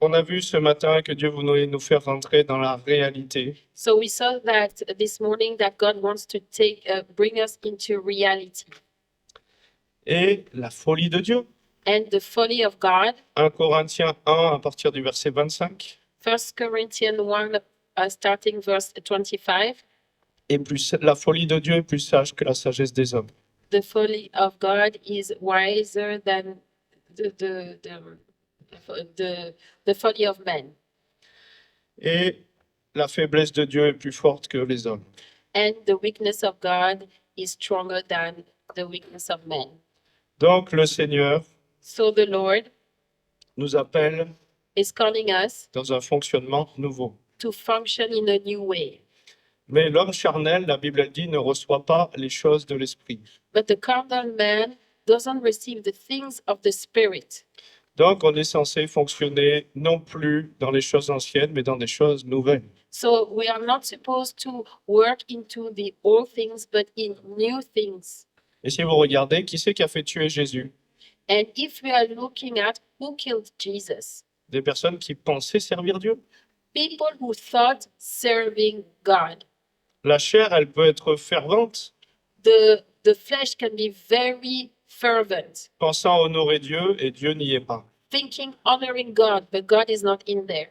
On a vu ce matin que Dieu voulait nous faire rentrer dans la réalité. So we saw that this morning that God wants to bring us into reality Et la folie de Dieu. and the folly of God. 1 Corinthiens 1 à partir du verset 25. 1 Corinthians 1, starting verse 25. Et plus, la folie de Dieu est plus sage que la sagesse des hommes. The folly of God is wiser than the folly of man. Et la faiblesse de Dieu est plus forte que les hommes. And the weakness of God is stronger than the weakness of man. Donc le Seigneur So the Lord nous appelle is calling us dans un fonctionnement nouveau. to function in a new way. Mais l'homme charnel, la Bible elle dit, ne reçoit pas les choses de l'esprit. But the carnal man doesn't receive the things of the Spirit. Donc on est censé fonctionner non plus dans les choses anciennes, mais dans des choses nouvelles. So we are not supposed to work into the old things, but in new things. Et si vous regardez, qui c'est qui a fait tuer Jésus? And if we are looking at who killed Jesus, Des personnes qui pensaient servir Dieu. people who thought serving God. La chair, elle peut être fervente, The flesh can be very fervent, pensant honorer Dieu, et Dieu n'y est pas. thinking honoring God, but God is not in there.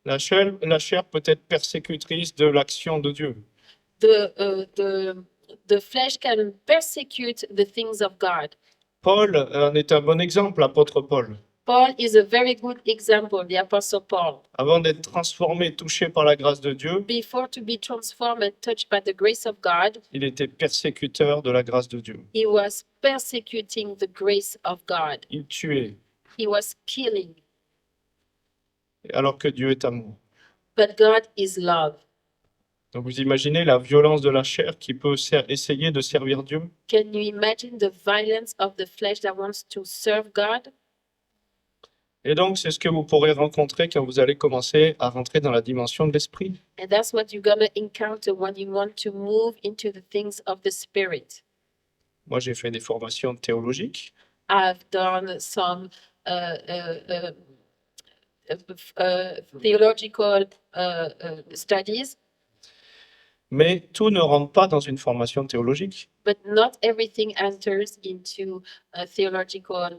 La chair peut être persécutrice de l'action de Dieu. The flesh can persecute the things of God. Paul en est un bon exemple, l'apôtre Paul. Paul is a very good example, the Apostle Paul. Avant d'être transformé, touché par la grâce de Dieu, Before to be transformed and touched by the grace of God, il était persécuteur de la grâce de Dieu. he was persecuting the grace of God. Il tuait, He was killing. alors que Dieu est amour. But God is love. Donc vous imaginez la violence de la chair qui peut essayer de servir Dieu? Can you imagine the violence of the flesh that wants to serve God? Et donc c'est ce que vous pourrez rencontrer quand vous allez commencer à rentrer dans la dimension de l'esprit. And that's what you're going to encounter when you want to move into the things of the Spirit. Moi j'ai fait des formations théologiques. I've done some theological studies, Mais tout ne rentre pas dans une formation théologique. but not everything enters into a theological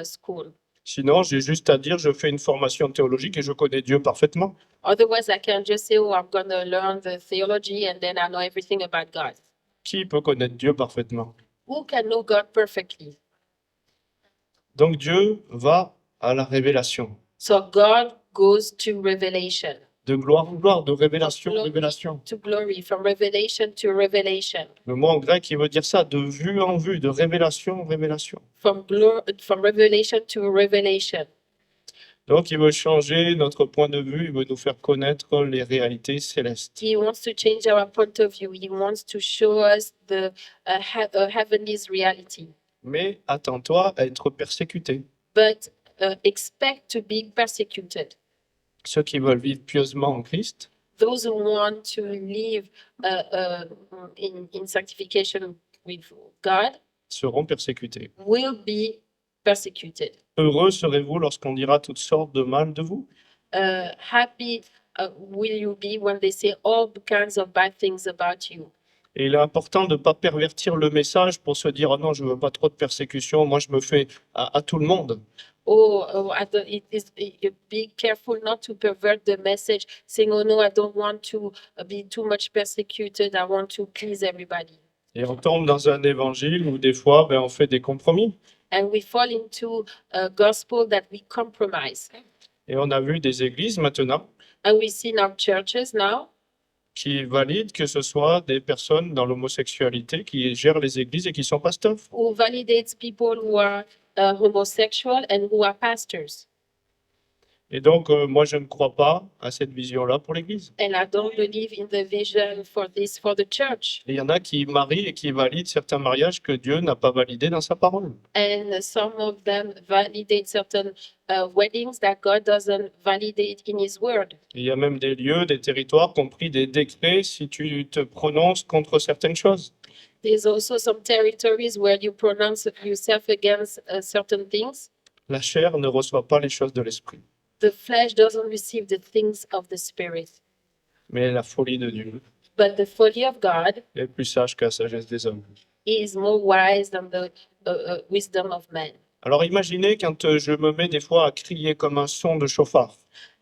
school. Sinon, j'ai juste à dire, je fais une formation théologique et je connais Dieu parfaitement. Otherwise, I can just say, oh, I'm going to learn the theology and then I know everything about God. Qui peut connaître Dieu parfaitement? Who can know God perfectly? Donc Dieu va à la révélation. So God goes to revelation, De gloire en gloire, de révélation en révélation. to glory, from revelation to revelation, Le mot en grec, il veut dire ça, de vue en vue, de révélation en révélation. from revelation to revelation. Donc il veut changer notre point de vue, il veut nous faire connaître les réalités célestes. He wants to change our point of view. He wants to show us the heavenly reality. Mais attends-toi à être persécuté. But expect to be persecuted. Ceux qui veulent vivre pieusement en Christ, Those who want to live in sanctification with God seront persécutés. will be persecuted. Heureux serez-vous lorsqu'on dira toutes sortes de mal de vous. Happy will you be when they say all kinds of bad things about you. Et il est important de ne pas pervertir le message pour se dire, oh non, je veux pas trop de persécution, moi je me fais à tout le monde. Be careful not to pervert the message, saying, oh no, I don't want to be too much persecuted. I want to please everybody. Et on tombe dans un évangile où des fois, on fait des compromis. And we fall into a gospel that we compromise. Et on a vu des églises maintenant And we see in our churches now qui valident que ce soit des personnes dans l'homosexualité qui gèrent les églises et qui sont pasteurs. who validates people who are homosexual and who are pastors. Et donc, moi, je ne crois pas à cette vision-là pour l'Église. And I don't believe in the vision for the church. Et il y en a qui marient et qui valident certains mariages que Dieu n'a pas validés dans sa parole. And some of them validate certain weddings that God doesn't validate in His Word. Et il y a même des lieux, des territoires qui ont pris des décrets si tu te prononces contre certaines choses. There's also some territories where you pronounce yourself against certain things. La chair ne reçoit pas les choses de l'esprit. The flesh doesn't receive the things of the spirit, mais la folie de Dieu but the folly of God est plus sage que la sagesse des hommes. is more wise than the wisdom of man. Alors imaginez quand je me mets des fois à crier comme un son de chauffard,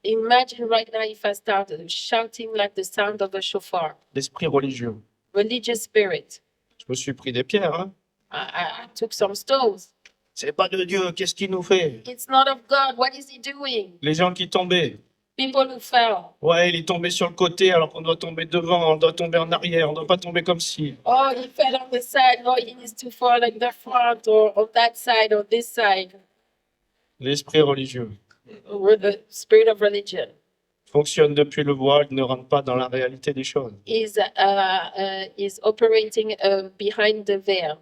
Imagine right now if I start shouting like the sound of a shofar, d'esprit religieux. religious spirit. Je me suis pris des pierres, hein. I took some stones. C'est pas de Dieu, qu'est-ce qu'il nous fait? It's not of God. What is he doing? Les gens qui tombaient. People who fell. Ouais, il est tombé sur le côté alors qu'on doit tomber devant, on doit tomber en arrière, on doit pas tomber comme ci. Oh, he fell on the side. No, he needs to fall on the front or on that side or this side. L'esprit religieux Or the spirit of religion fonctionne depuis le voile, il ne rentre pas dans la réalité des choses. is operating behind the veil.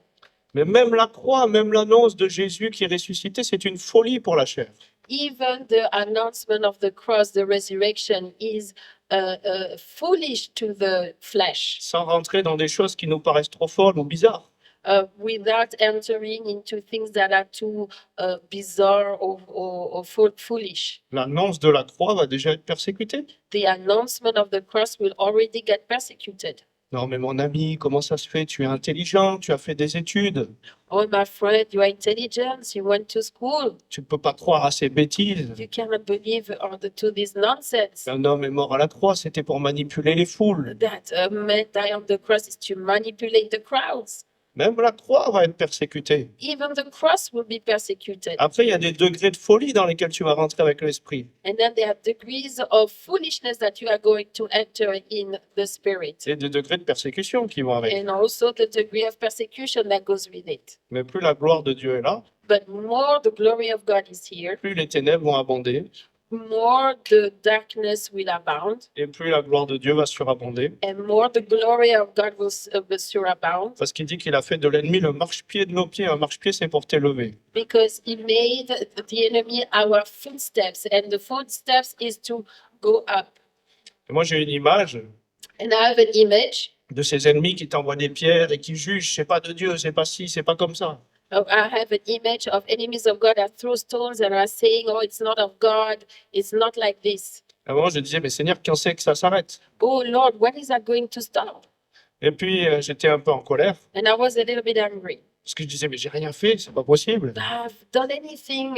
Mais même la croix, même l'annonce de Jésus qui est ressuscité, c'est une folie pour la chair. Even the announcement of the cross, the resurrection, is foolish to the flesh. Sans rentrer dans des choses qui nous paraissent trop folles ou bizarres. Without entering into things that are too bizarre or foolish. L'annonce de la croix va déjà être persécutée. The announcement of the cross will already get persecuted. Non, mais mon ami, comment ça se fait? Tu es intelligent, tu as fait des études. Oh, my friend, you are intelligent, you went to school. Tu ne peux pas croire à ces bêtises. You cannot believe to this nonsense. Un homme est mort à la croix, c'était pour manipuler les foules. That a man died on the cross is to manipulate the crowds. Même la croix va être persécutée. Even the cross will be persecuted. Après, il y a des degrés de folie dans lesquels tu vas rentrer avec l'esprit. And then there are degrees of foolishness that you are going to enter in the spirit. Et des degrés de persécution qui vont avec. And also the degree of persecution that goes with it. Mais plus la gloire de Dieu est là, But more the glory of God is here, plus les ténèbres vont abonder, more the darkness will abound, et plus la gloire de Dieu va surabonder. and more the glory of God will surround. Parce qu'il dit qu'il a fait de l'ennemi le marchepied de nos pieds. Un marchepied, c'est pour t'élever. Because he made the enemy our footsteps, and the footsteps is to go up. Et moi, j'ai une image And I have an image. de ces ennemis qui t'envoient des pierres et qui jugent. C'est pas de Dieu, c'est pas ci, c'est pas comme ça. I have an image of enemies of God that throw stones and are saying, "Oh, it's not of God. It's not like this." À un moment, je disais, mais Seigneur, quand c'est que ça s'arrête? Oh Lord, when is that going to stop? Et puis, j'étais un peu en colère. And I was a little bit angry. Parce que je disais, mais j'ai rien fait, c'est pas possible. I've done anything.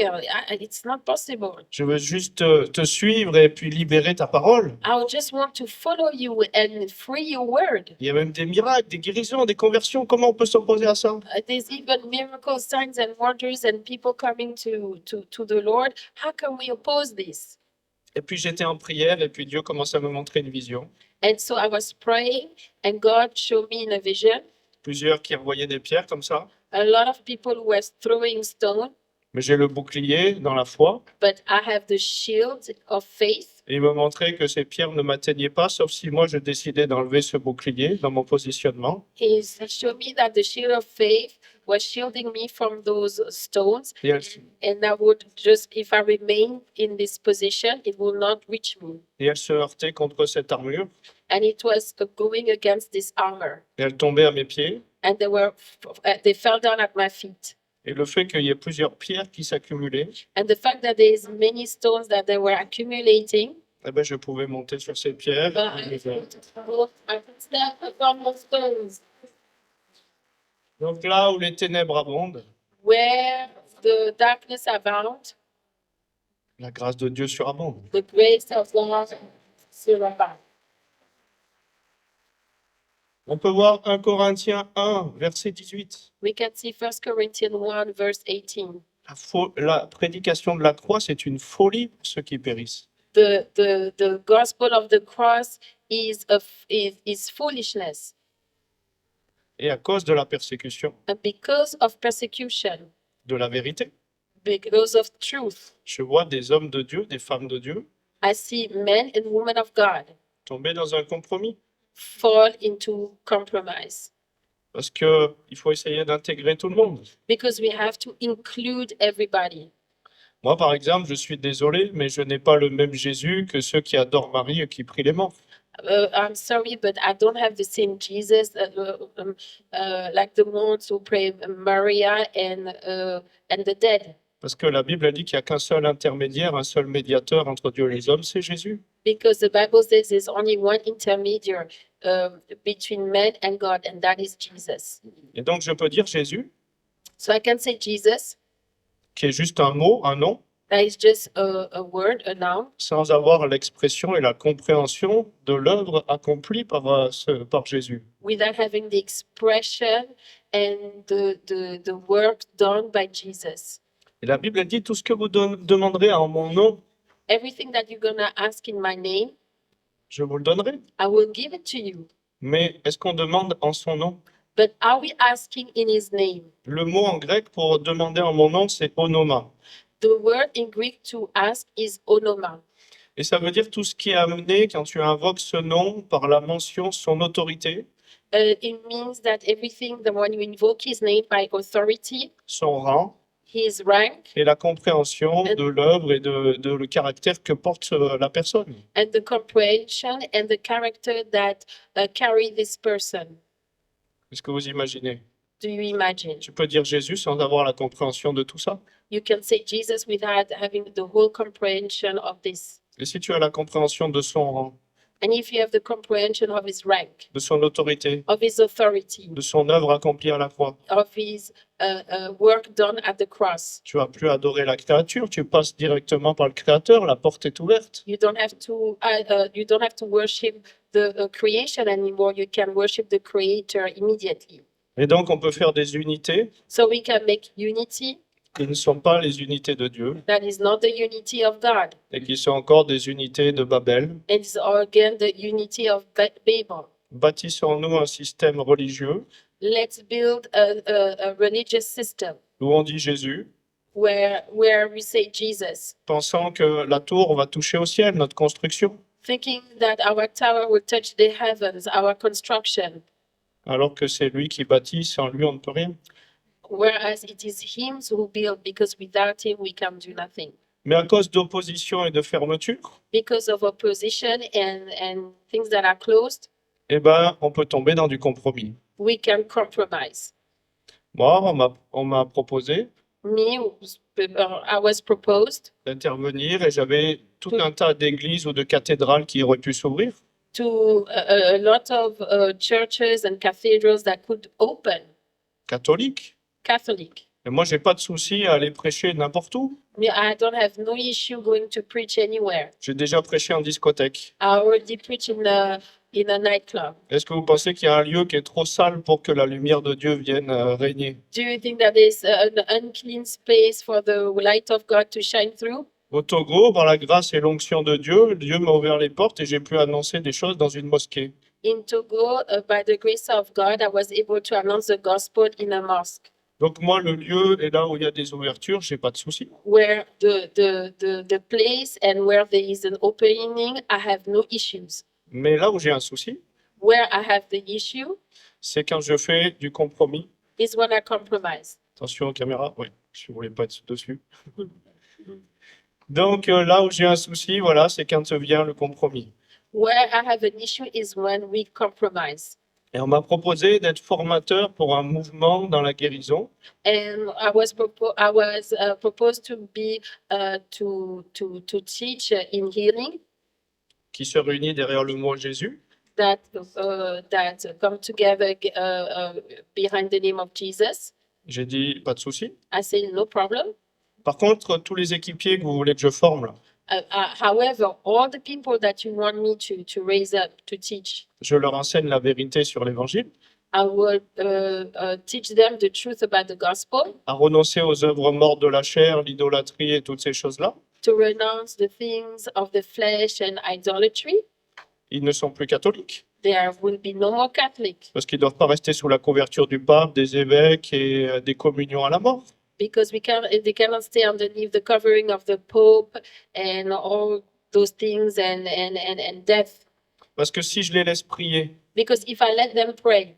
It's not possible. Je veux juste te suivre et puis libérer ta parole. I would just want to follow you and free your word. Il y a même des miracles, des guérisons, des conversions. Comment on peut s'opposer à ça? There's even miracles, signs, and wonders, and people coming to the Lord. How can we oppose this? Et puis j'étais en prière et puis Dieu commence à me montrer une vision. And so I was praying, and God showed me in a vision Plusieurs qui envoyaient des pierres comme ça. a lot of people were throwing stones, Mais j'ai le bouclier dans la foi. but I have the shield of faith. Et il me montrait que ces pierres ne m'atteignaient pas, sauf si moi je décidais d'enlever ce bouclier dans mon positionnement. He showed me that the shield of faith was shielding me from those stones, Et elles, and I would just, if I remain in this position, it will not reach me. et elles se heurtaient contre cette armure. And it was going against this armor, Et elles tombaient à mes pieds. and they fell down at my feet. Et le fait qu'il y ait plusieurs pierres qui s'accumulaient, And the fact that there is many stones that they were accumulating, eh ben, je pouvais monter sur ces pierres. I could step upon those stones. Donc là où les ténèbres abondent, Where the darkness abound, la grâce de Dieu surabonde. the grace of God surrounds. On peut voir 1 Corinthiens 1, verset 18. We can see 1 Corinthians 1, verse 18. La prédication de la croix, c'est une folie pour ceux qui périssent. The gospel of the cross is foolishness. Et à cause de la persécution And because of persecution, de la vérité, because of truth, je vois des hommes de Dieu, des femmes de Dieu, I see men and women of God tomber dans un compromis. fall into compromise. Parce qu'il faut essayer d'intégrer tout le monde. Because we have to include everybody. Moi, par exemple, je suis désolé, mais je n'ai pas le même Jésus que ceux qui adorent Marie et qui prient les morts. I'm sorry, but I don't have the same Jesus like the ones who pray Maria and the dead. Parce que la Bible a dit qu'il n'y a qu'un seul intermédiaire, un seul médiateur entre Dieu et les hommes, c'est Jésus. Because the Bible says there's only one intermediary between man and God, and that is Jesus. Et donc je peux dire Jésus, So I can say Jesus, qui est juste un mot, un nom, that is just a word, a noun, sans avoir l'expression et la compréhension de l'œuvre accomplie par Jésus. without having the expression and the work done by Jesus. Et la Bible dit, tout ce que vous demanderez en mon nom, Everything that you're going to ask in my name, je vous le donnerai. I will give it to you. Mais est-ce qu'on demande en son nom? But are we asking in his name? Le mot en grec pour demander en mon nom, c'est onoma. The word in Greek to ask is onoma. Et ça veut dire tout ce qui est amené quand tu invoques ce nom par la mention, son autorité, It means that everything, that when you invoke his name by authority, son rang his rank, et la compréhension de l'œuvre et de le caractère que porte la personne. and the comprehension and the character that carry this person. Est-ce que vous imaginez? Do you imagine? Tu peux dire Jésus sans avoir la compréhension de tout ça. You can say Jesus without having the whole comprehension of this. Et si tu as la compréhension de son rang, And if you have the comprehension of his rank, de son autorité, of his authority, de son œuvre accomplie à la croix, of his work done at the cross, tu as plus adorer la créature, tu passes directement par le Créateur, la porte est ouverte. you don't have to worship the creation anymore. You can worship the Creator immediately. Et donc on peut faire des unités So we can make unity qui ne sont pas les unités de Dieu that is not the unity of God. et qui sont encore des unités de Babel. It's again the unity of Babel. Bâtissons-nous un système religieux Let's build a religious system où on dit Jésus, where we say Jesus, pensant que la tour va toucher au ciel, notre construction, thinking that our tower will touch the heavens, our construction, alors que c'est lui qui bâtit, sans lui on ne peut rien. whereas it is him who built, because without him we can do nothing. Mais à cause d'opposition et de fermeture, Because of opposition and things that are closed, eh ben, on peut tomber dans du compromis. we can compromise. Moi, on m'a proposé Me, I was proposed d'intervenir et j'avais tout un tas d'églises ou de cathédrales qui auraient pu s'ouvrir. to a lot of churches and cathedrals that could open, Catholiques. Catholic. Et moi, j'ai pas de souci à aller prêcher n'importe où. I don't have no issue going to preach anywhere. J'ai déjà prêché en discothèque. I already preach in a nightclub. Est-ce que vous pensez qu'il y a un lieu qui est trop sale pour que la lumière de Dieu vienne régner? Do you think that there's an unclean space for the light of God to shine through? Au Togo, par la grâce et l'onction de Dieu, Dieu m'a ouvert les portes et j'ai pu annoncer des choses dans une mosquée. In Togo, by the grace of God, I was able to announce the gospel in a mosque, Donc moi, le lieu est là où il y a des ouvertures, j'ai pas de souci. where the place and where there is an opening, I have no issues. Mais là où j'ai un souci, Where I have the issue c'est quand je fais du compromis. is when I compromise. Attention aux caméras, oui, je voulais pas être dessus. Donc là où j'ai un souci, voilà, c'est quand vient le compromis. Where I have an issue is when we compromise. Et on m'a proposé d'être formateur pour un mouvement dans la guérison. And I was proposed to be to teach in healing Qui se réunit derrière le mot Jésus. that come together behind the name of Jesus. J'ai dit, pas de souci. I say no problem. Par contre, tous les équipiers que vous voulez que je forme, là, However, all the people that you want me to raise up to teach, je leur enseigne la vérité sur l'évangile, I will teach them the truth about the gospel, à renoncer aux œuvres mortes de la chair, l'idolâtrie et toutes ces choses-là. to renounce the things of the flesh and idolatry. Ils ne sont plus catholiques, There will be no more Catholic, parce qu'ils ne doivent pas rester sous la couverture du pape, des évêques et des communions à la mort. because they cannot stay underneath the covering of the Pope and all those things and death. Parce que si je les laisse prier, Because if I let them pray,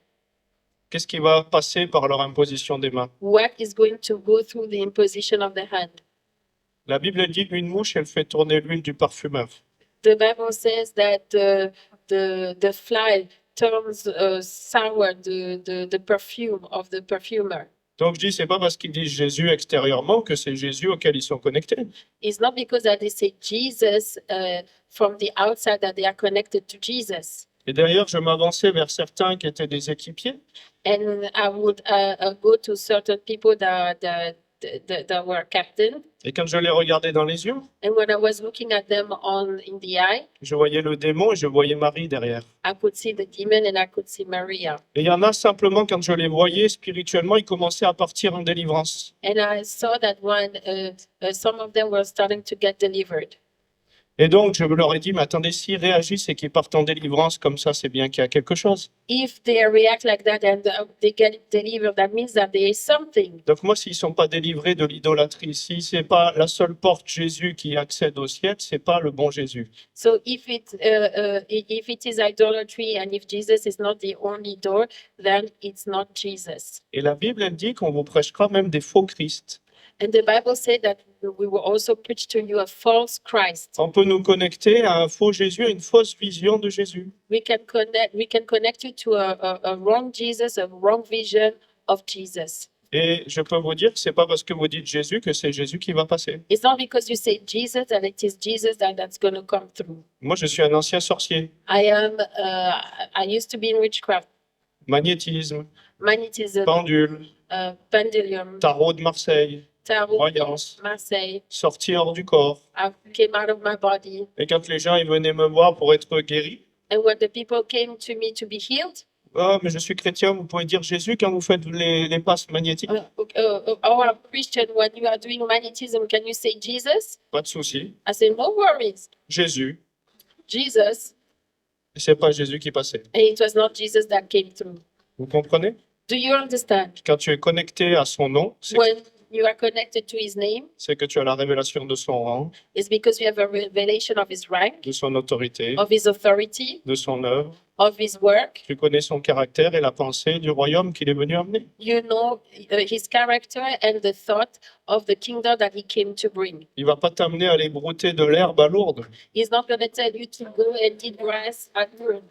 qu'est-ce qui va passer par leur imposition des mains? what is going to go through the imposition of the hand? La Bible dit qu'une mouche, elle fait tourner l'huile du parfumeur. The Bible says that the fly turns sour the perfume of the perfumer. Donc je dis, c'est pas parce qu'ils disent Jésus extérieurement que c'est Jésus auquel ils sont connectés. It's not because that they say Jesus from the outside that they are connected to Jesus. Et d'ailleurs, je m'avançais vers certains qui étaient des équipiers. And I would go to certain people that were captain. Et quand je les regardais dans les yeux, And when I was looking at them in the eye, je voyais le démon et je voyais Marie derrière. I could see the demon and I could see Maria. Et il y en a simplement, quand je les voyais spirituellement, ils commençaient à partir en délivrance. And I saw that some of them were starting to get delivered. Et donc, je leur ai dit, mais attendez, s'ils réagissent et qu'ils partent en délivrance comme ça, c'est bien qu'il y a quelque chose. If they react like that and they get delivered, that means that there is something. Donc moi, s'ils ne sont pas délivrés de l'idolâtrie, si ce n'est pas la seule porte Jésus qui accède au ciel, ce n'est pas le bon Jésus. So if it is idolatry and if Jesus is not the only door, then it's not Jesus. Et la Bible, elle dit qu'on vous prêchera même des faux Christ. And the Bible said that we will also preach to you a false Christ. On peut nous connecter à un faux Jésus, à une fausse vision de Jésus. We can connect you to a wrong Jesus, a wrong vision of Jesus. Et je peux vous dire que c'est pas parce que vous dites Jésus que c'est Jésus qui va passer. It's not because you say Jesus that it is Jesus that's going to come through. Moi, je suis un ancien sorcier. I used to be in witchcraft, Magnétisme, magnetism, pendule, pendulum, tarot de Marseille, tarot, croyance, Marseille. sortie hors du corps. I came out of my body. Et quand les gens ils venaient me voir pour être guéris, And when the people came to me to be healed, ah, mais je suis chrétien, vous pouvez dire Jésus quand vous faites les passes magnétiques. I'm Christian, when you are doing magnetism, can you say Jesus? Pas de souci. I said, no worries, Jésus. Jesus. Et c'est pas Jésus qui passait. And it was not Jesus that came through. Vous comprenez? Do you understand? Quand tu es connecté à son nom, When you are connected to his name, c'est que tu as la révélation de son rang, it's because you have a revelation of his rank, de son autorité, of his authority, de son œuvre. of his work. Tu connais son caractère et la pensée du royaume qu'il est venu amener. You know his character and the thought of the kingdom that he came to bring. Il va pas t'amener à aller brouter de l'herbe à Lourdes. He's not going to tell you to go and eat grass at noon.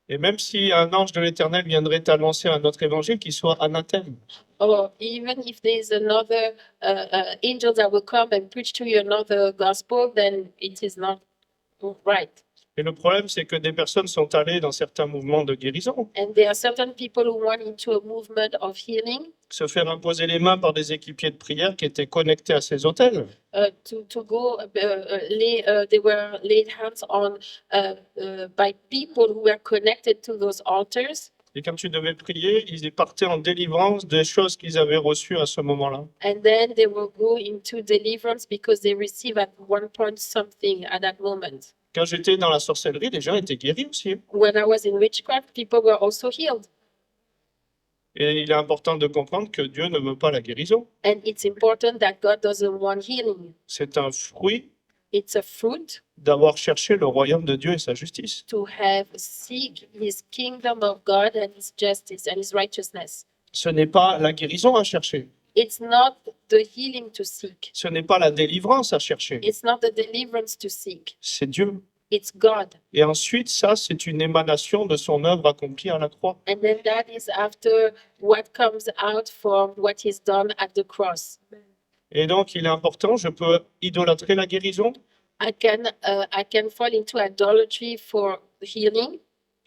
Et même si un ange de l'Éternel viendrait t'annoncer un autre évangile, qu'il soit anathème. Or even if there's another angel that will come and preach to you another gospel, then it is not right. Et le problème, c'est que des personnes sont allées dans certains mouvements de guérison, And there are certain people who went into a movement of healing se faire imposer les mains par des équipiers de prière qui étaient connectés à ces hôtels. to go. They were laid hands on by people who were connected to those altars. Et quand tu devais prier, ils partaient en délivrance des choses qu'ils avaient reçues à ce moment-là. And then they will go into deliverance because they receive at one point something at that moment. Quand j'étais dans la sorcellerie, les gens étaient guéris aussi. When I was in witchcraft, people were also healed. Et il est important de comprendre que Dieu ne veut pas la guérison. And it's important that God doesn't want healing. C'est un fruit It's a fruit d'avoir cherché le royaume de Dieu et sa justice. to have seek his kingdom of God and his justice and his righteousness. Ce n'est pas la guérison à chercher. It's not the healing to seek. Ce n'est pas la délivrance à chercher. It's not the deliverance to seek. C'est Dieu. It's God. Et ensuite, ça, c'est une émanation de son œuvre accomplie à la croix. And then that is after what comes out from what he's done at the cross. Et donc, il est important, je peux idolâtrer la guérison, I can fall into idolatry for healing.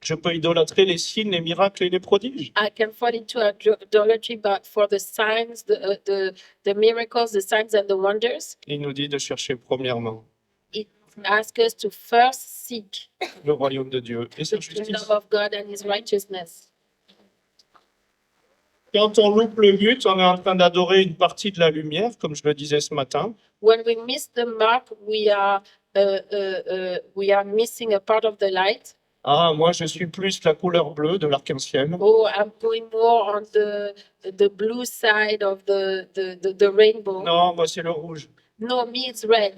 je peux idolâtrer les signes, les miracles et les prodiges. I can fall into idolatry, but for the signs, the miracles, the signs and the wonders, Il nous dit de chercher premièrement it asks us to first seek le royaume de Dieu et sa the kingdom justice. of God and his righteousness. Quand on loupe le but, on est en train d'adorer une partie de la lumière, comme je le disais ce matin. When we miss the mark, we are missing a part of the light. Ah, moi, je suis plus la couleur bleue de l'arc-en-ciel. Oh, I'm going more on the blue side of the rainbow. Non, moi, c'est le rouge. No, me it's red,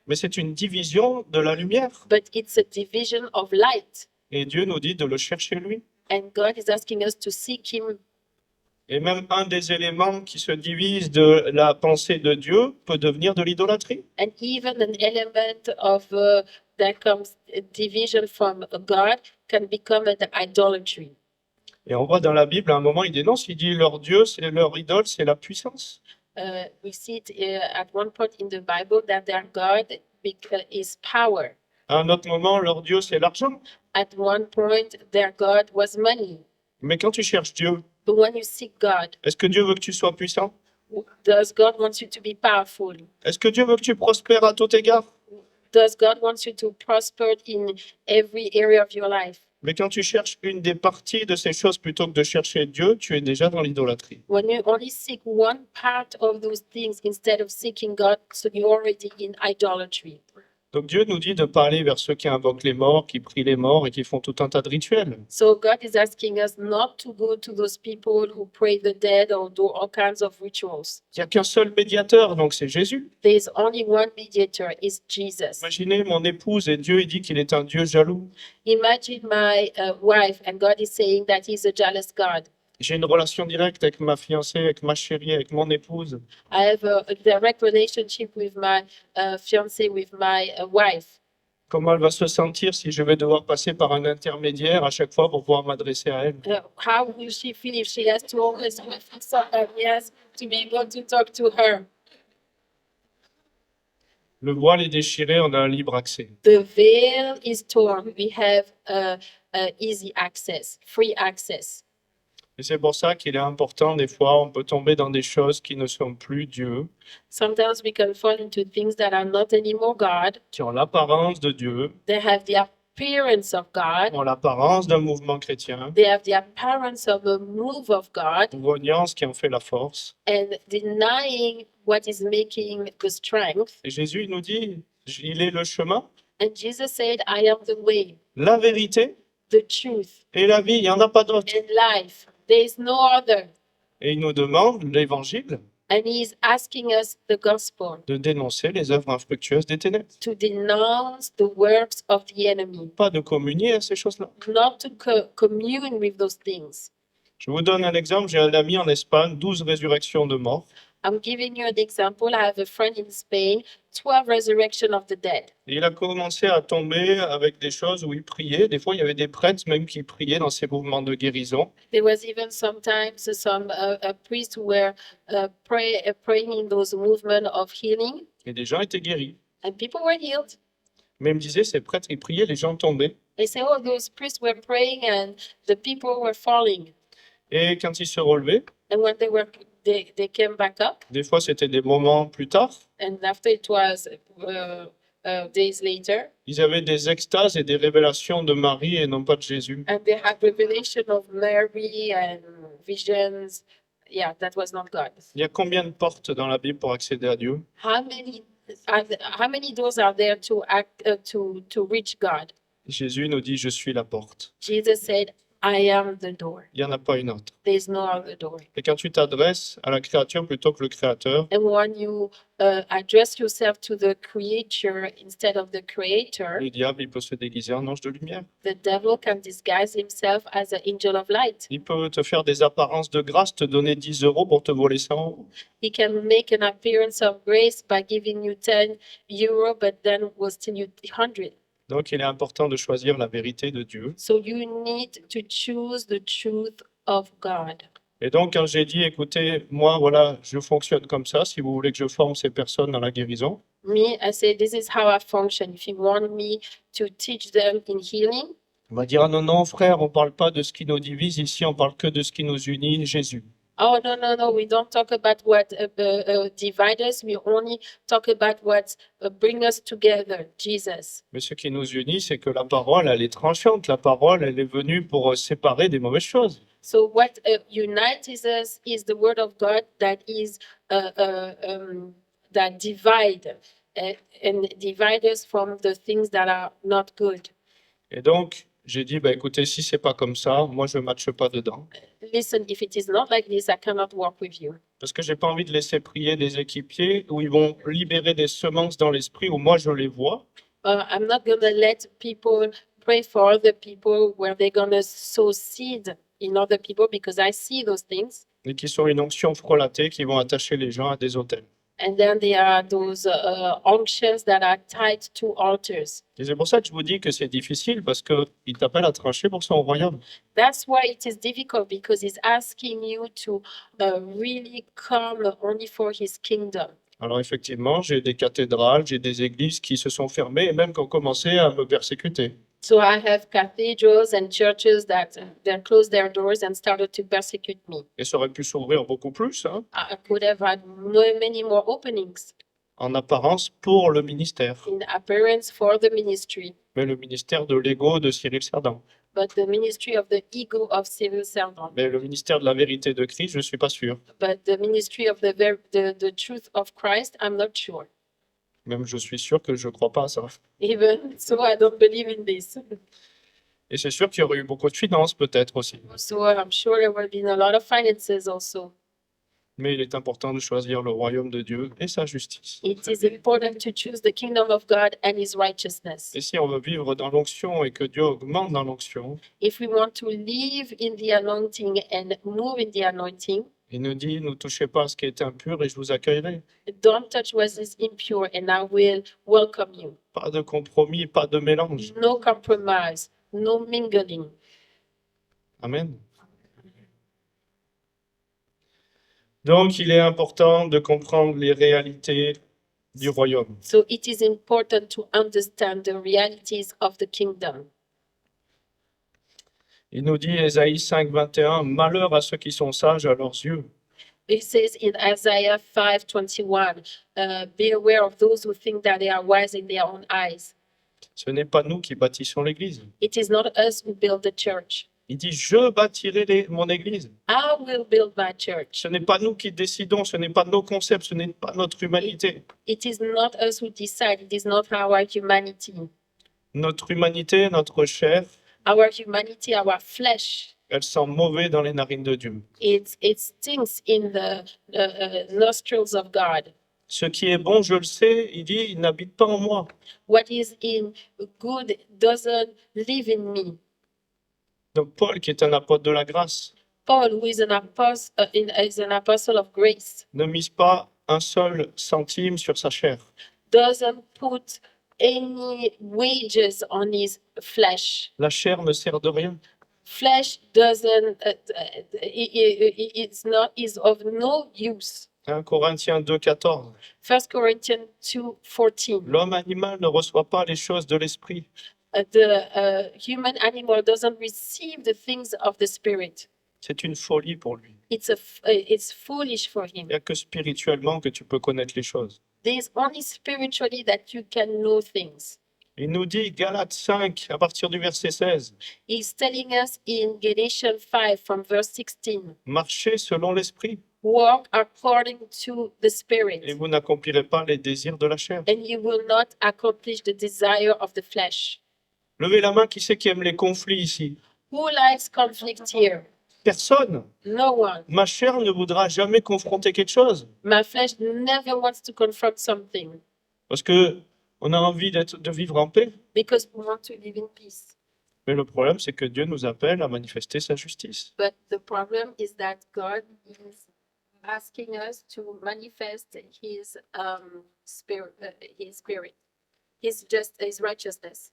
Mais c'est une division de la lumière. but it's a division of light. Et Dieu nous dit de le chercher lui. And God is asking us to seek him. Et même un des éléments qui se divise de la pensée de Dieu peut devenir de l'idolâtrie. And even an element of that comes division from God can become an idolatry. Et on voit dans la Bible, à un moment, il dénonce, il dit leur Dieu, c'est leur idole, c'est la puissance. We see it at one point in the Bible that their God is power. À un autre moment, leur Dieu, c'est l'argent. At one point, their God was money. Mais quand tu cherches Dieu, But when you seek God, est-ce que Dieu veut que tu sois puissant? does God want you to be powerful? Est-ce que Dieu veut que tu prospères à tout égard? Does God want you to prosper in every area of your life? Mais quand tu cherches une des parties de ces choses plutôt que de chercher Dieu, tu es déjà dans l'idolâtrie. When you only seek one part of those things instead of seeking God, so you're already in idolatry. Donc Dieu nous dit de ne pas aller vers ceux qui invoquent les morts, qui prient les morts et qui font tout un tas de rituels. So God is asking us not to go to those people who pray the dead or do all kinds of rituals. Il n'y a qu'un seul médiateur, donc c'est Jésus. There is only one mediator, is Jesus. Imaginez mon épouse et Dieu il dit qu'il est un Dieu jaloux. Imagine my wife, and God is saying that He's a jealous God. J'ai une relation directe avec ma fiancée, avec ma chérie, avec mon épouse. I have a direct relationship with my fiance, with my wife. Comment elle va se sentir si je vais devoir passer par un intermédiaire à chaque fois pour pouvoir m'adresser à elle? How will she feel if she has to always wait for somebody else to be able to talk to her? Le voile est déchiré, on a un libre accès. The veil is torn. We have easy access, free access. Et c'est pour ça qu'il est important, des fois, on peut tomber dans des choses qui ne sont plus Dieu, Sometimes we can fall into things that are not anymore God. qui ont l'apparence de Dieu, They have the appearance of God. ont l'apparence d'un mouvement chrétien, They have the appearance of a move of God, reniant ce qui en fait la force. and denying what is making the strength. Et Jésus il nous dit, il est le chemin, And Jesus said, I am the way, la vérité the truth, et la vie, il n'y en a pas d'autre. and life. There is no other. Et il nous demande, l'évangile, And He is asking us, the gospel, de dénoncer les œuvres infructueuses des ténèbres. to denounce the works of the enemy, Pas de communier à ces choses-là. not to commune with those things. Je vous donne un exemple, j'ai un ami en Espagne, 12 résurrections de morts. I'm giving you an example. I have a friend in Spain, 12 resurrection of the dead. Et il a commencé à tomber avec des choses où il priait. Des fois, il y avait des prêtres même qui priaient dans ces mouvements de guérison. There was even sometimes some priests who were praying in those movements of healing, Et des gens étaient guéris. and people were healed. Mais il me disait, ces prêtres, ils priaient, les gens tombaient. They say, oh, those priests were praying and the people were falling. Et quand ils se relevaient, And when they came back up, des fois, c'était des moments plus tard, and after it was days later, ils avaient des extases et des révélations de Marie et non pas de Jésus. and they had revelation of Mary and visions. Yeah, that was not God. Il y a combien de portes dans la Bible pour accéder à Dieu? How many doors are there to to reach God? Jésus nous dit, je suis la porte. Jesus said, I am the door. Il n'y en a pas une autre. There's no other door. Et quand tu t'adresses à la créature plutôt que le créateur, And when you address yourself to the creature instead of the creator, le diable, il peut se déguiser en ange de lumière. the devil can disguise himself as an angel of light. Il peut te faire des apparences de grâce, te donner 10 euros pour te voler 100 euros. He can make an appearance of grace by giving you 10 euro, but then will steal you 100. Donc, il est important de choisir la vérité de Dieu. So you need to choose the truth of God. Et donc, quand j'ai dit, écoutez, moi, voilà, je fonctionne comme ça, si vous voulez que je forme ces personnes dans la guérison, Me, I say, this is how I function. If you want me to teach them in healing, on va dire, ah non, non, frère, on ne parle pas de ce qui nous divise, ici, on parle que de ce qui nous unit, Jésus. oh, no, no, no, we don't talk about what divide us. We only talk about what bring us together, Jesus. Mais ce qui nous unit, c'est que la parole, elle est tranchante. La parole, elle est venue pour séparer des mauvaises choses. So what unites us is the word of God that is that divide and divide us from the things that are not good. Et donc, j'ai dit, bah, écoutez, si c'est pas comme ça, moi, je ne matche pas dedans. Listen, if it is not like this, I cannot work with you. Parce que j'ai pas envie de laisser prier des équipiers où ils vont libérer des semences dans l'esprit où moi, je les vois. I'm not going to let people pray for other people where they're going to sow seed in other people because I see those things Et qui sont une onction frelatée qui vont attacher les gens à des autels. And then there are those unctions that are tied to altars. Et c'est pour ça que je vous dis que c'est difficile, parce qu'il t'appelle à trancher pour son royaume. That's why it is difficult, because he's asking you to really come only for his kingdom. Alors effectivement, j'ai des cathédrales, j'ai des églises qui se sont fermées et même qui ont commencé à me persécuter. So I have cathedrals and churches that closed their doors and started to persecute me. Et ça aurait pu s'ouvrir beaucoup plus, hein, I could have had many more openings en apparence pour le ministère. in appearance for the ministry, Mais le ministère de l'ego de Cyril Cerdan. but the ministry of the ego of Cyril Servan, Mais le ministère de la vérité de Christ, je ne suis pas sûr. but the ministry of the truth of Christ, I'm not sure. Même je suis sûr que je ne crois pas à ça. Even so, I don't believe in this. Et c'est sûr qu'il y aurait eu beaucoup de finances peut-être aussi. So I'm sure there will be a lot of finances also. Mais il est important de choisir le royaume de Dieu et sa justice. It is important to choose the kingdom of God and his righteousness. Et si on veut vivre dans l'onction et que Dieu augmente dans l'onction, If we want to live in the anointing and move in the anointing, il nous dit, ne touchez pas à ce qui est impur et je vous accueillerai. don't touch what is impure and I will welcome you. Pas de compromis, pas de mélange. No compromise, no mingling. Amen. Donc, il est important de comprendre les réalités du royaume. So it is important to understand the realities of the kingdom. Il nous dit, Ésaïe 5, 21, malheur à ceux qui sont sages à leurs yeux. It says in Isaiah 5:21, be aware of those who think that they are wise in their own eyes. Ce n'est pas nous qui bâtissons l'Église. It is not us who build the church. Il dit, je bâtirai mon Église. I will build my church. Ce n'est pas nous qui décidons, ce n'est pas nos concepts, ce n'est pas notre humanité. It is not us who decide. It is not our humanity. Notre humanité, notre chair, Our humanity, our flesh, elle sent mauvais dans les narines de Dieu. it stinks in the nostrils of God. Ce qui est bon, je le sais, il dit, il n'habite pas en moi. What is in good doesn't live in me. Donc Paul, qui est un apôtre de la grâce, Paul, who is an apostle of grace, ne mise pas un seul centime sur sa chair. doesn't put any wages on his flesh. La chair ne sert de rien. Flesh doesn't, is of no use. 1 Corinthiens 2, 14. 1 Corinthians 2:14. L'homme animal ne reçoit pas les choses de l'esprit, The human animal doesn't receive the things of the spirit. c'est une folie pour lui. It's foolish for him. Il n'y a que spirituellement que tu peux connaître les choses. There's only spiritually that you can know things. Il nous dit, Galates 5, à partir du verset 16, He's telling us in Galatians 5 from verse 16, marchez selon l'esprit, walk according to the et spirit, vous n'accomplirez pas les désirs de la chair. and you will not accomplish the desire of the flesh. Levez la main, qui c'est qui aime les conflits ici? Who likes conflict here? Personne. No one. Ma chair ne voudra jamais confronter quelque chose, My flesh never wants to confront something parce que on a envie de vivre en paix. because we want to live in peace. Mais le problème, c'est que Dieu nous appelle à manifester sa justice. But the problem is that God is asking us to manifest His spirit, His righteousness.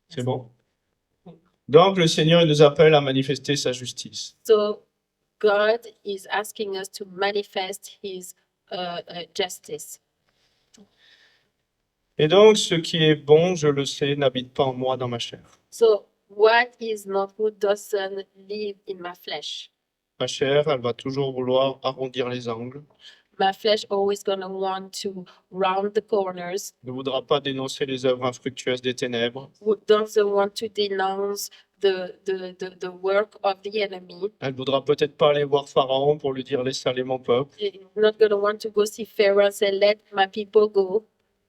C'est bon? Donc, le Seigneur il nous appelle à manifester sa justice. So God is asking us to manifest His justice. Et donc, ce qui est bon, je le sais, n'habite pas en moi dans ma chair. So what is not good doesn't live in my flesh. Ma chair, elle va toujours vouloir arrondir les angles, My flesh always gonna want to round the corners. ne voudra pas dénoncer les œuvres infructueuses des ténèbres. Doesn't want to denounce the work of the enemy. Elle voudra peut-être pas aller voir Pharaon pour lui dire laisse aller mon peuple. Not gonna want to go see Pharaoh and say, let my people go.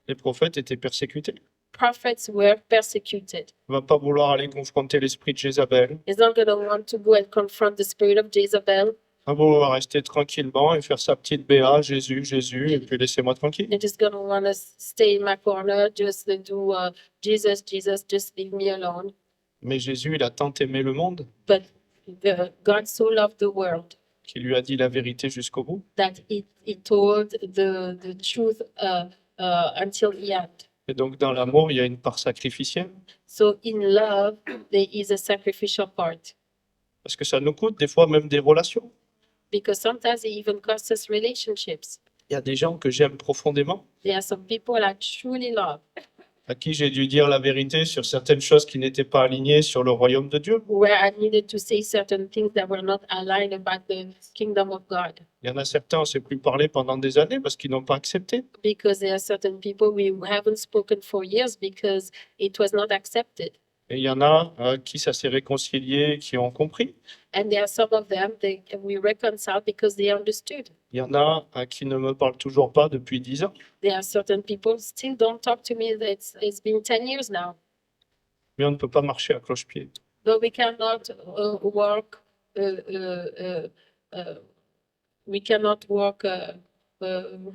Les prophètes étaient persécutés. Prophets were persecuted. Elle va pas vouloir aller confronter l'esprit de Jézabel. He's not gonna want to go and confront the spirit of Jezebel. Elle va vouloir rester tranquillement et faire sa petite béa, Jésus, Jésus, et puis laissez-moi tranquille. They're just gonna want to stay in my corner, just to do Jesus, Jesus, just leave me alone. Mais Jésus, il a tant aimé le monde but God so loved the world qu'il lui a dit la vérité jusqu'au bout. that he told the truth until the end. Et donc, dans l'amour, il y a une part sacrificielle. So in love, there is a sacrificial part Parce que ça nous coûte des fois même des relations. because sometimes it even costs us relationships. Il y a des gens que j'aime profondément, There are some people I truly love à qui j'ai dû dire la vérité sur certaines choses qui n'étaient pas alignées sur le royaume de Dieu. where I needed to say certain things that were not aligned about the kingdom of God. Il y en a certains, on ne s'est plus parlé pendant des années parce qu'ils n'ont pas accepté. Because there are certain people we haven't spoken for years because it was not accepted. Et il y en a à qui ça s'est réconcilié, qui ont compris. And there are some of them we reconciled because they understood. Il y en a à qui ne me parlent toujours pas depuis 10 ans. There are certain people still don't talk to me. It's been 10 years now. Mais on ne peut pas marcher à cloche-pied. But we cannot work. We cannot work. On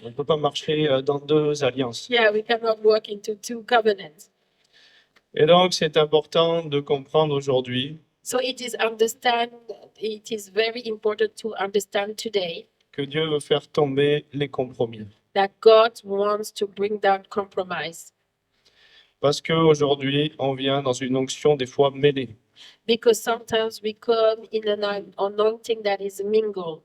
ne peut pas marcher dans deux alliances. Yeah, we cannot work into two covenants. Et donc, c'est important de comprendre aujourd'hui So it is very important to understand today que Dieu veut faire tomber les compromis. that God wants to bring down compromise. Parce qu'aujourd'hui, on vient dans une onction des fois mêlée. Because sometimes we come in an anointing that is mingled.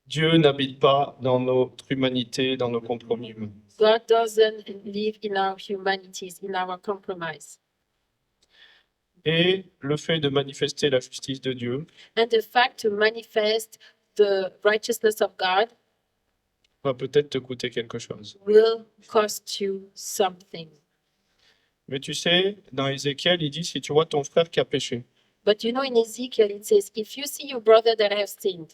Dieu n'habite pas dans notre humanité, dans nos compromis humains. God doesn't live in our humanities, in our compromise. Et le fait de manifester la justice de Dieu And the fact to manifest the righteousness of God va peut-être te coûter quelque chose. will cost you something. Mais tu sais, dans Ézéchiel, il dit, si tu vois ton frère qui a péché, But you know, in Ezekiel, it says, if you see your brother that has sinned,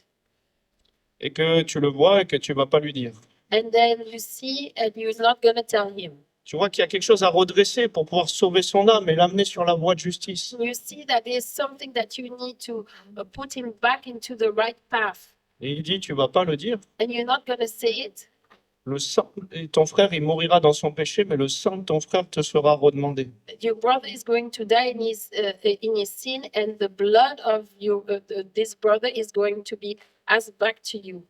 et que tu le vois et que tu ne vas pas lui dire, and then you see and you're not going to tell him, tu vois qu'il y a quelque chose à redresser pour pouvoir sauver son âme et l'amener sur la voie de justice. you see that there's something that you need to put him back into the right path, Et il dit, tu vas pas le dire. and you're not going to say it, Le sang, et ton frère, il mourira dans son péché, mais le sang de ton frère te sera redemandé. your brother is going to die in his sin, and the blood of this brother is going to be asked back to you.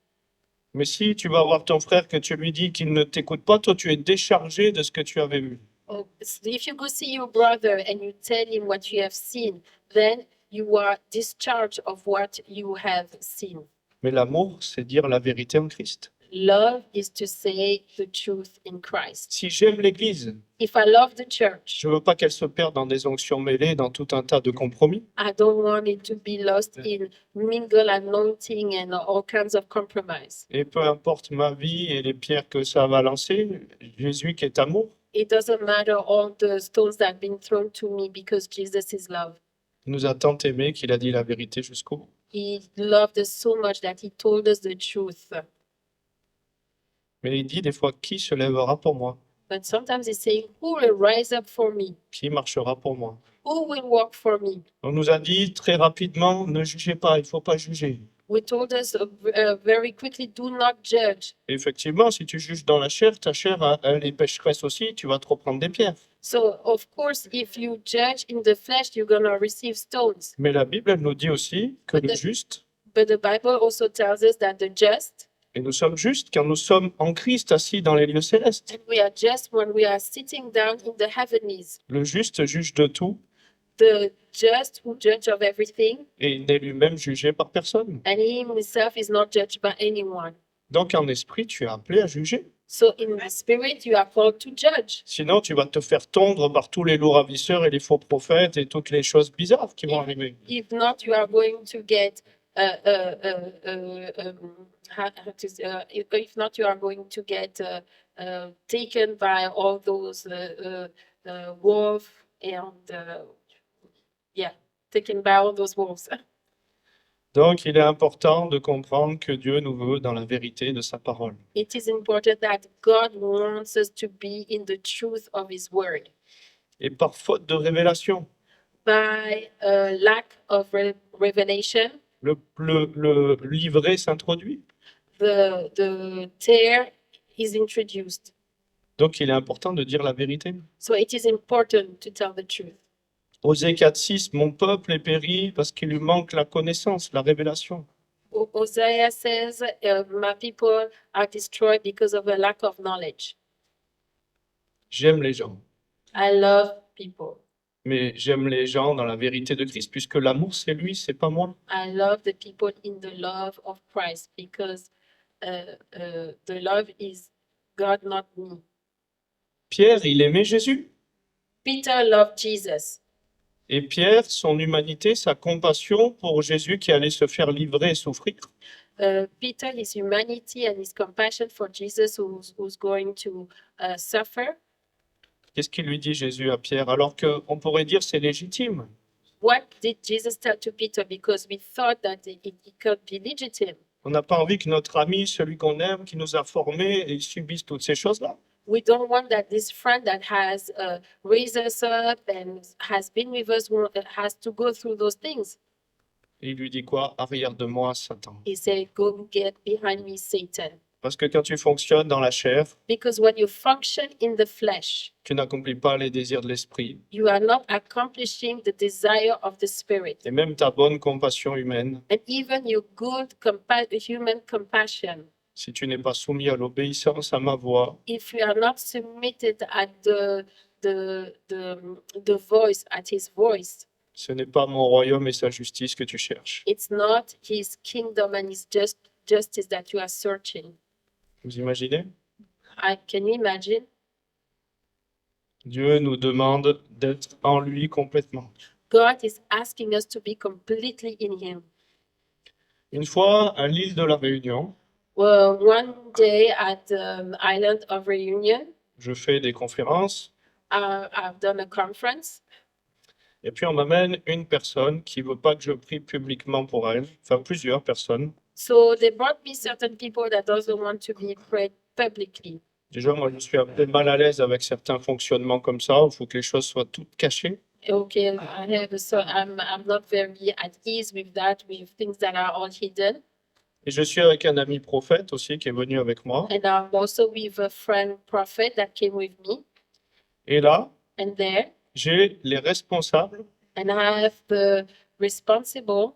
Mais si tu vas voir ton frère que tu lui dis qu'il ne t'écoute pas, toi, tu es déchargé de ce que tu avais vu. Oh, so if you go see your brother and you tell him what you have seen, then you are discharged of what you have seen. Mais l'amour, c'est dire la vérité en Christ. Love is to say the truth in Christ. Si j'aime l'Église, If I love the church, je veux pas qu'elle se perde dans des onctions mêlées, dans tout un tas de compromis. I don't want it to be lost in mingle anointing and all kinds of compromise. Et peu importe ma vie et les pierres que ça va lancer, Jésus qui est amour, It doesn't matter all the stones that have been thrown to me because Jesus is love. nous a tant aimés qu'il a dit la vérité jusqu'au bout. He loved us so much that he told us the truth. Mais il dit des fois, qui se lèvera pour moi? But sometimes he's saying, who will rise up for me? Qui marchera pour moi? Who will walk for me? On nous a dit très rapidement, ne jugez pas, il ne faut pas juger. We told us very quickly, do not judge. Et effectivement, si tu juges dans la chair, ta chair, elle est pécheresse aussi, tu vas te reprendre des pierres. So, of course, if you judge in the flesh, you're going to receive stones. Mais la Bible, elle nous dit aussi que le juste, But the Bible also tells us that the just, et nous sommes justes car nous sommes en Christ assis dans les lieux célestes. and we are just when we are sitting down in the heavenlies. Le juste juge de tout The just who judge of everything, et il n'est lui-même jugé par personne. and he himself is not judged by anyone. Donc en esprit, tu es appelé à juger. So in the spirit, you are called to judge. Sinon, tu vas te faire tondre par tous les loups ravisseurs et les faux prophètes et toutes les choses bizarres qui vont arriver. If not, you are going to get if not, you are going to get taken by all those wolves and taken by all those wolves. Donc, il est important de comprendre que Dieu nous veut dans la vérité de sa parole. It is important that God wants us to be in the truth of His word. Et par faute de révélation, By a lack of revelation, le livret s'introduit. the tear is introduced. Donc, il est important de dire la vérité. So it is important to tell the truth. Osée 4:6, mon peuple est péri parce qu'il lui manque la connaissance, la révélation. Hosea says, my people are destroyed because of a lack of knowledge. J'aime les gens, I love people. mais j'aime les gens dans la vérité de Christ, puisque l'amour, c'est lui, c'est pas moi. I love the people in the love of Christ because the love is God, not me. Pierre, il aimait Jésus. Peter loved Jesus. Et Pierre, son humanité, sa compassion pour Jésus qui allait se faire livrer et souffrir. Peter, his humanity and his compassion for Jesus who's going to suffer. Qu'est-ce qu'il lui dit Jésus à Pierre? Alors qu'on pourrait dire c'est légitime. What did Jesus tell to Peter? Because we thought that it could be legitimate. On n'a pas envie que notre ami, celui qu'on aime, qui nous a formés, il subisse toutes ces choses-là. We don't want that this friend that has raised us up and has been with us has to go through those things. Et il lui dit quoi? Arrière de moi, Satan. He said, go get behind me, Satan. Parce que quand tu fonctionnes dans la chair, Because when you function in the flesh, tu n'accomplis pas les désirs de l'esprit. you are not accomplishing the desire of the spirit. Et même ta bonne compassion humaine, And even your good human compassion, si tu n'es pas soumis à l'obéissance à ma voix, if you are not submitted at the voice, at his voice, ce n'est pas mon royaume et sa justice que tu cherches. it's not his kingdom and his justice that you are searching. Vous imaginez? Can you imagine? Dieu nous demande d'être en lui complètement. God is asking us to be completely in him. Une fois à l'île de la Réunion, Well, one day at the island of Reunion, je fais des conférences I've done a conference. et puis on m'amène une personne qui veut pas que je prie publiquement pour elle, enfin plusieurs personnes. So they brought me certain people that doesn't want to be prayed publicly. Déjà, moi, je suis un peu mal à l'aise avec certains fonctionnements comme ça, où il faut que les choses soient toutes cachées. Okay, I'm not very at ease with that, with things that are all hidden. Et je suis avec un ami prophète aussi qui est venu avec moi. And I'm also with a friend prophet that came with me. Et là, And there, j'ai les responsables and I have the responsible,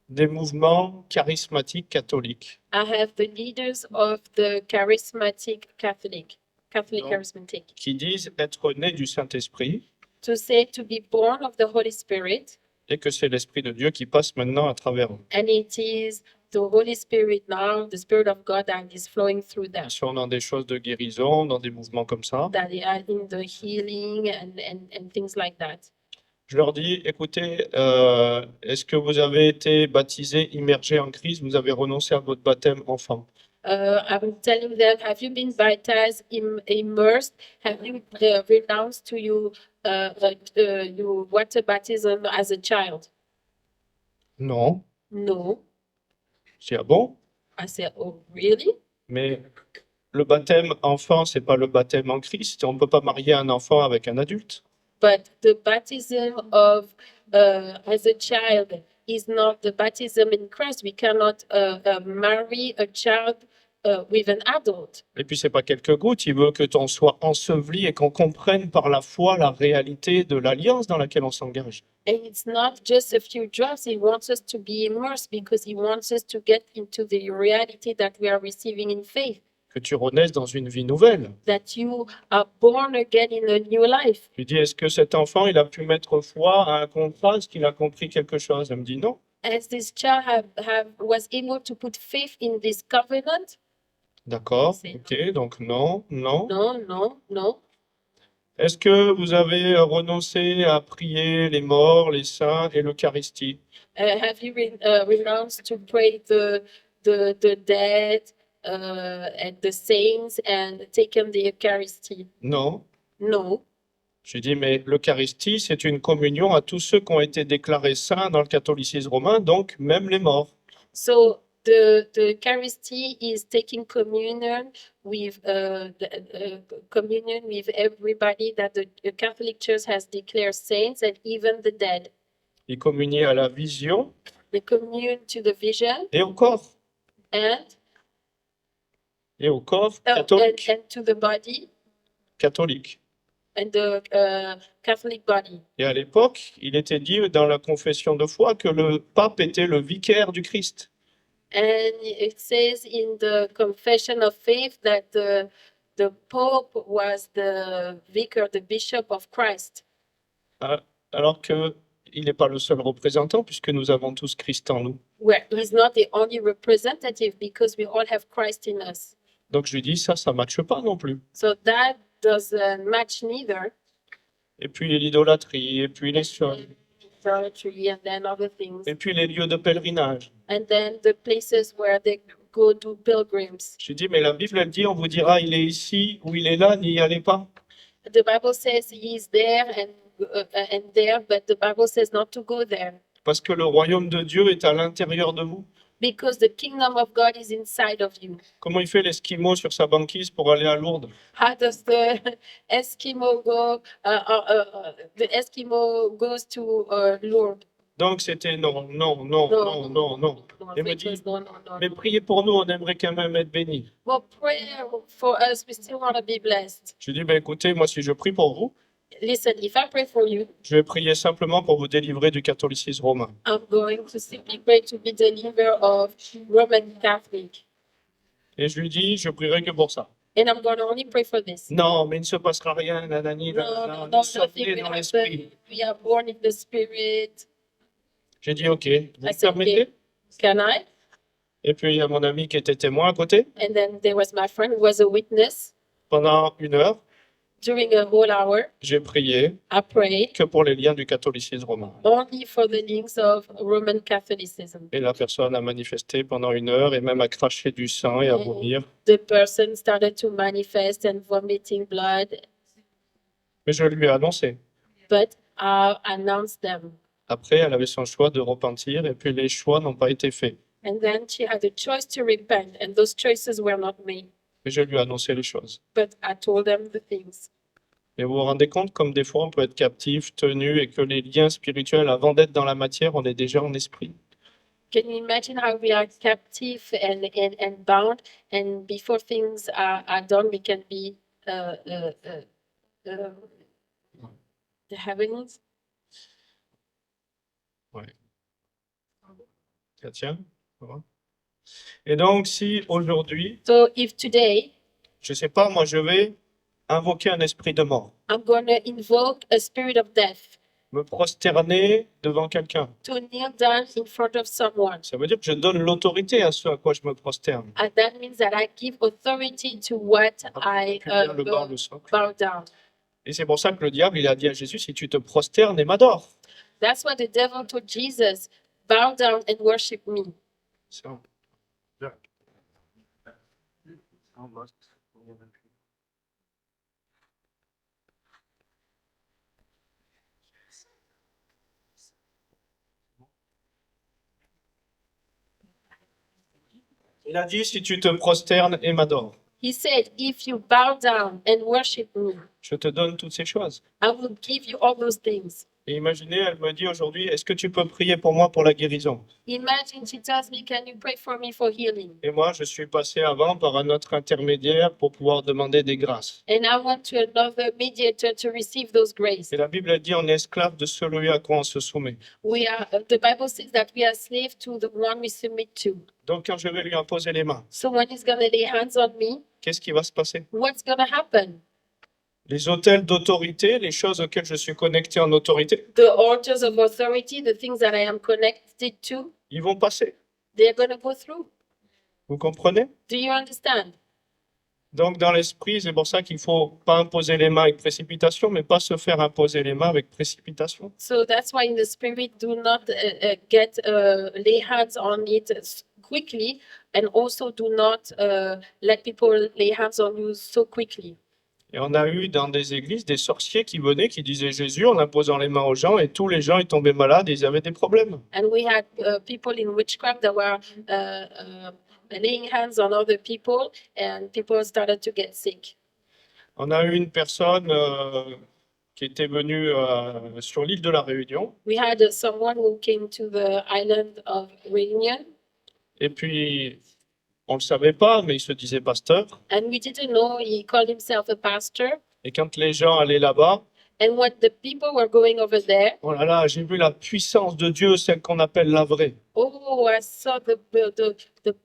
des mouvements charismatiques catholiques. I have the leaders of the Catholic Non. charismatic, Qui disent être nés du Saint-Esprit to say to be born of the Holy Spirit, et que c'est l'Esprit de Dieu qui passe maintenant à travers eux. and it is the Holy Spirit now, the Spirit of God that is flowing through them. Ils sont dans des choses de guérison, dans des mouvements comme ça. That they are in the healing and things like that. Je leur dis, écoutez, est-ce que vous avez été baptisés, immergés en Christ, vous avez renoncé à votre baptême enfant? I'm telling them, have you been baptized, immersed? Have you renounced to your water baptism as a child? Non. No. Je dis, ah bon? I said, oh, really? Mais le baptême enfant, c'est pas le baptême en Christ. On ne peut pas marier un enfant avec un adulte. But the baptism of as a child is not the baptism in Christ. We cannot marry a child with an adult. Et puis, c'est pas quelques gouttes. Il veut que ton soit enseveli et qu'on comprenne par la foi la réalité de l'alliance dans laquelle on s'engage. And it's not just a few drops. He wants us to be immersed because he wants us to get into the reality that we are receiving in faith. Que tu renaisses dans une vie nouvelle. That you are born again in a new life. Je lui dis, est-ce que cet enfant, il a pu mettre foi à un contrat? Est-ce qu'il a compris quelque chose? Elle me dit non. As this child was able to put faith in this covenant? D'accord, C'est ok, donc non, non. No, no, no. Est-ce que vous avez renoncé à prier les morts, les saints et l'Eucharistie? Have you renounced to pray the dead and the saints and taken the Eucharisty? Non. No. J'ai dit, mais l'Eucharistie, c'est une communion à tous ceux qui ont été déclarés saints dans le catholicisme romain, donc même les morts. So the Eucharisty is taking communion with everybody that the Catholic Church has declared saints and even the dead. Ils communiaient à la vision They commune to the vision et au corps and catholique. and to the body. catholique. and the Catholic body. Et à l'époque, il était dit dans la confession de foi que le pape était le vicaire du Christ. And it says in the confession of faith that the Pope was the vicar, the bishop of Christ. Alors que il n'est pas le seul représentant puisque nous avons tous Christ en nous. Where he's not the only representative because we all have Christ in us. Donc je lui dis ça ne matche pas non plus. So that doesn't match neither. Et puis l'idolâtrie, et puis les choses, Idolatry and then other things. et puis les lieux de pèlerinage. And then the places where they go to pilgrims. Je lui dis mais la Bible elle dit on vous dira il est ici ou il est là, n'y allez pas. The Bible says he's there and there, but the Bible says not to go there. Parce que le royaume de Dieu est à l'intérieur de vous. Because the kingdom of God is inside of you. Comment il fait l'Esquimau sur sa banquise pour aller à Lourdes? How does the Eskimo go? The Eskimo goes to Lourdes. Donc c'était non, non, non, non, non, non. No, Il me it dit, was no, no, no. mais priez pour nous, on aimerait quand même être bénis. Well, pray for us. We still want to be blessed. Je lui dis, ben écoutez, moi si je prie pour vous, Listen, if I pray for you, je vais prier simplement pour vous délivrer du catholicisme romain. I'm going to simply pray to be delivered of Roman Catholic. Et je lui dis, je prierai que pour ça. And I'm going to only pray for this. Non, mais il ne se passera rien, nanani, No, nanana, no, nous no, sommes nothing nés will dans happen. l'esprit. We are born in the spirit. J'ai dit, ok, vous I me said, permettez? okay, can I? Et puis il y a mon ami qui était témoin à côté And then there was my friend who was a witness. pendant 1 heure. During a whole hour, J'ai prié I prayed que pour les liens du catholicisme romain. only for the links of Roman Catholicism. Et la personne a manifesté pendant 1 heure et même a craché du sang et à vomir. The person started to manifest and vomiting blood, Mais je lui ai annoncé. but I announced them. Après, elle avait son choix de repentir et puis les choix n'ont pas été faits. And then she had a choice to repent, and those choices were not made. Mais je lui ai annoncé les choses. But I told them the things. Et vous vous rendez compte comme des fois on peut être captif, tenu et que les liens spirituels, avant d'être dans la matière, on est déjà en esprit. Can you imagine how we are captive and bound, and before things are done, we can be the heavens? Tiens, voilà. Et donc, si aujourd'hui, So if today je sais pas, moi je vais invoquer un esprit de mort, I'm going to invoke a spirit of death me prosterner devant quelqu'un, to kneel down in front of someone, ça veut dire que je donne l'autorité à ce à quoi je me prosterne. and that means that I give authority to what I Puis bien le bas, le socle. bow down. Et c'est pour ça que le diable, il a dit à Jésus, si tu te prosternes et m'adores. That's what the devil told Jesus, bow down and worship me. Ça. Il a dit, si tu te prosternes et m'adores, He said, if you bow down and worship me, je te donne toutes ces choses. I will give you all those things. Et imaginez, elle me dit aujourd'hui, est-ce que tu peux prier pour moi pour la guérison? Imagine she tells me, can you pray for me for healing? Et moi, je suis passé avant par un autre intermédiaire pour pouvoir demander des grâces. And I went to another mediator to receive those graces. Et la Bible a dit, on est esclave de celui à quoi on se soumet. The Bible says that we are slave to the one we submit to. Donc, quand je vais lui imposer les mains, So when he's going to lay hands on me, qu'est-ce qui va se passer? what's going to happen? Les autels d'autorité, les choses auxquelles je suis connecté en autorité, The altars of authority, the things that I am connected to, ils vont passer. they're going to go through. Vous comprenez? Do you understand? Donc, dans l'esprit, c'est pour ça qu'il ne faut pas imposer les mains avec précipitation, mais pas se faire imposer les mains avec précipitation. So that's why in the spirit, do not lay hands on it quickly, and also do not let people lay hands on you so quickly. Et on a eu dans des églises des sorciers qui venaient, qui disaient Jésus en imposant les mains aux gens, et tous les gens ils tombaient malades et ils avaient des problèmes. And we had people in witchcraft that were laying hands on other people, and people started to get sick. On a eu une personne qui était venue sur l'île de la Réunion, We had someone who came to the island of Réunion, et puis on ne le savait pas, mais il se disait pasteur, and we didn't know he called himself a pastor, Et quand les gens allaient là-bas, And when the people were going over there, oh là là, j'ai vu la puissance de Dieu, celle qu'on appelle la vraie. oh, I saw the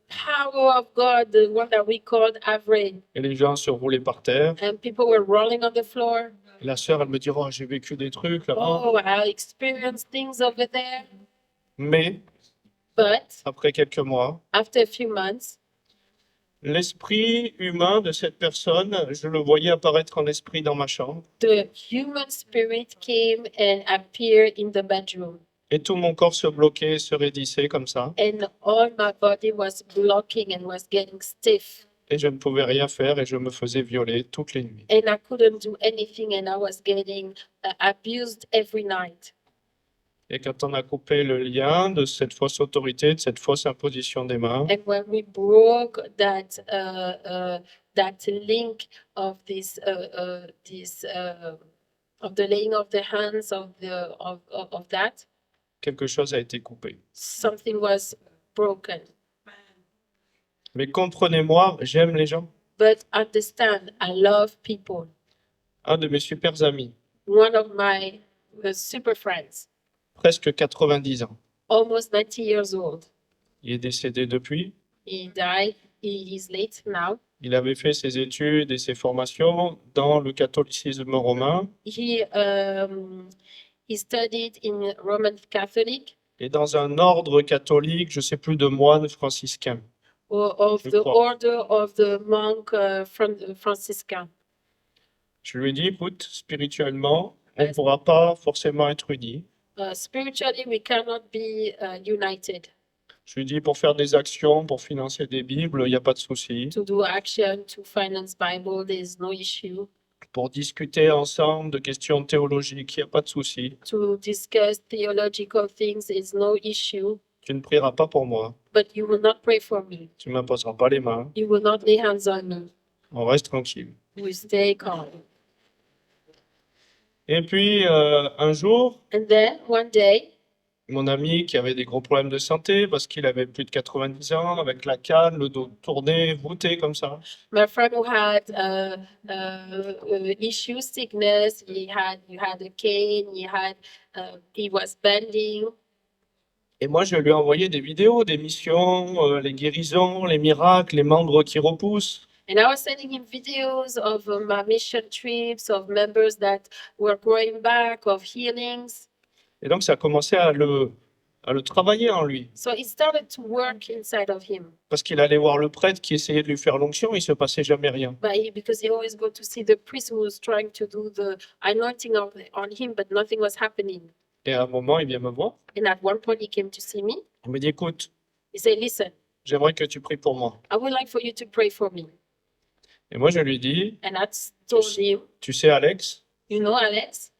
power of God, the one that we called Avre. Et les gens se roulaient par terre. And people were rolling on the floor. Et la sœur, elle me dit, oh, j'ai vécu des trucs là-bas. Oh, I experienced things over there. Mais But après quelques mois, after a few months, l'esprit humain de cette personne, je le voyais apparaître en esprit dans ma chambre. the human spirit came and appeared in the bedroom. Et tout mon corps se bloquait, se raidissait comme ça. And all my body was blocking and was getting stiff. Et je ne pouvais rien faire et je me faisais violer toutes les nuits. And I couldn't do anything and I was getting abused every night. Et quand on a coupé le lien de cette fausse autorité, de cette fausse imposition des mains, And when we broke that link of of the laying of the hands of that, quelque chose a été coupé. something was broken. Mais comprenez-moi, j'aime les gens. But understand, I love people. Un de mes super amis, One of my super friends, presque 90 ans, almost 90 years old, il est décédé depuis. he died. He's late now. Il avait fait ses études et ses formations dans le catholicisme romain He studied in Roman Catholic et dans un ordre catholique, je sais plus, de moines franciscains. or of Je the crois. order of the monk Franciscan. Je lui ai dit, écoute, spirituellement, on ne pourra pas forcément être unis. Spiritually, we cannot be united. Je lui ai dit, pour faire des actions, pour financer des Bibles, il n'y a pas de souci. To do action, to finance Bible, there is no issue. Pour discuter ensemble de questions théologiques, il n'y a pas de souci. To discuss theological things is no issue. Tu ne prieras pas pour moi. But you will not pray for me. Tu ne m'imposeras pas les mains. You will not lay hands on me. On reste tranquille. We stay calm. Et puis, un jour, And then one day, mon ami qui avait des gros problèmes de santé parce qu'il avait plus de 90 ans, avec la canne, le dos tourné, voûté comme ça. my friend who had issue sickness, he had a cane, he was bending. Et moi, je lui ai envoyé des vidéos, des missions, les guérisons, les miracles, les membres qui repoussent. And I was sending him videos of my mission trips, of members that were growing back, of healings. Et donc, ça a commencé à le travailler en lui. So it started to work inside of him. Parce qu'il allait voir le prêtre qui essayait de lui faire l'onction, il se passait jamais rien. But because he always go to see the priest who was trying to do the anointing on him, but nothing was happening. Et à un moment, il vient me voir. And at one point, he came to see me. Il me dit, écoute, He said, "Listen, j'aimerais que tu pries pour moi. I would like for you to pray for me." Et moi, je lui dis, And I told him, tu sais, Alex, "You know, Alex,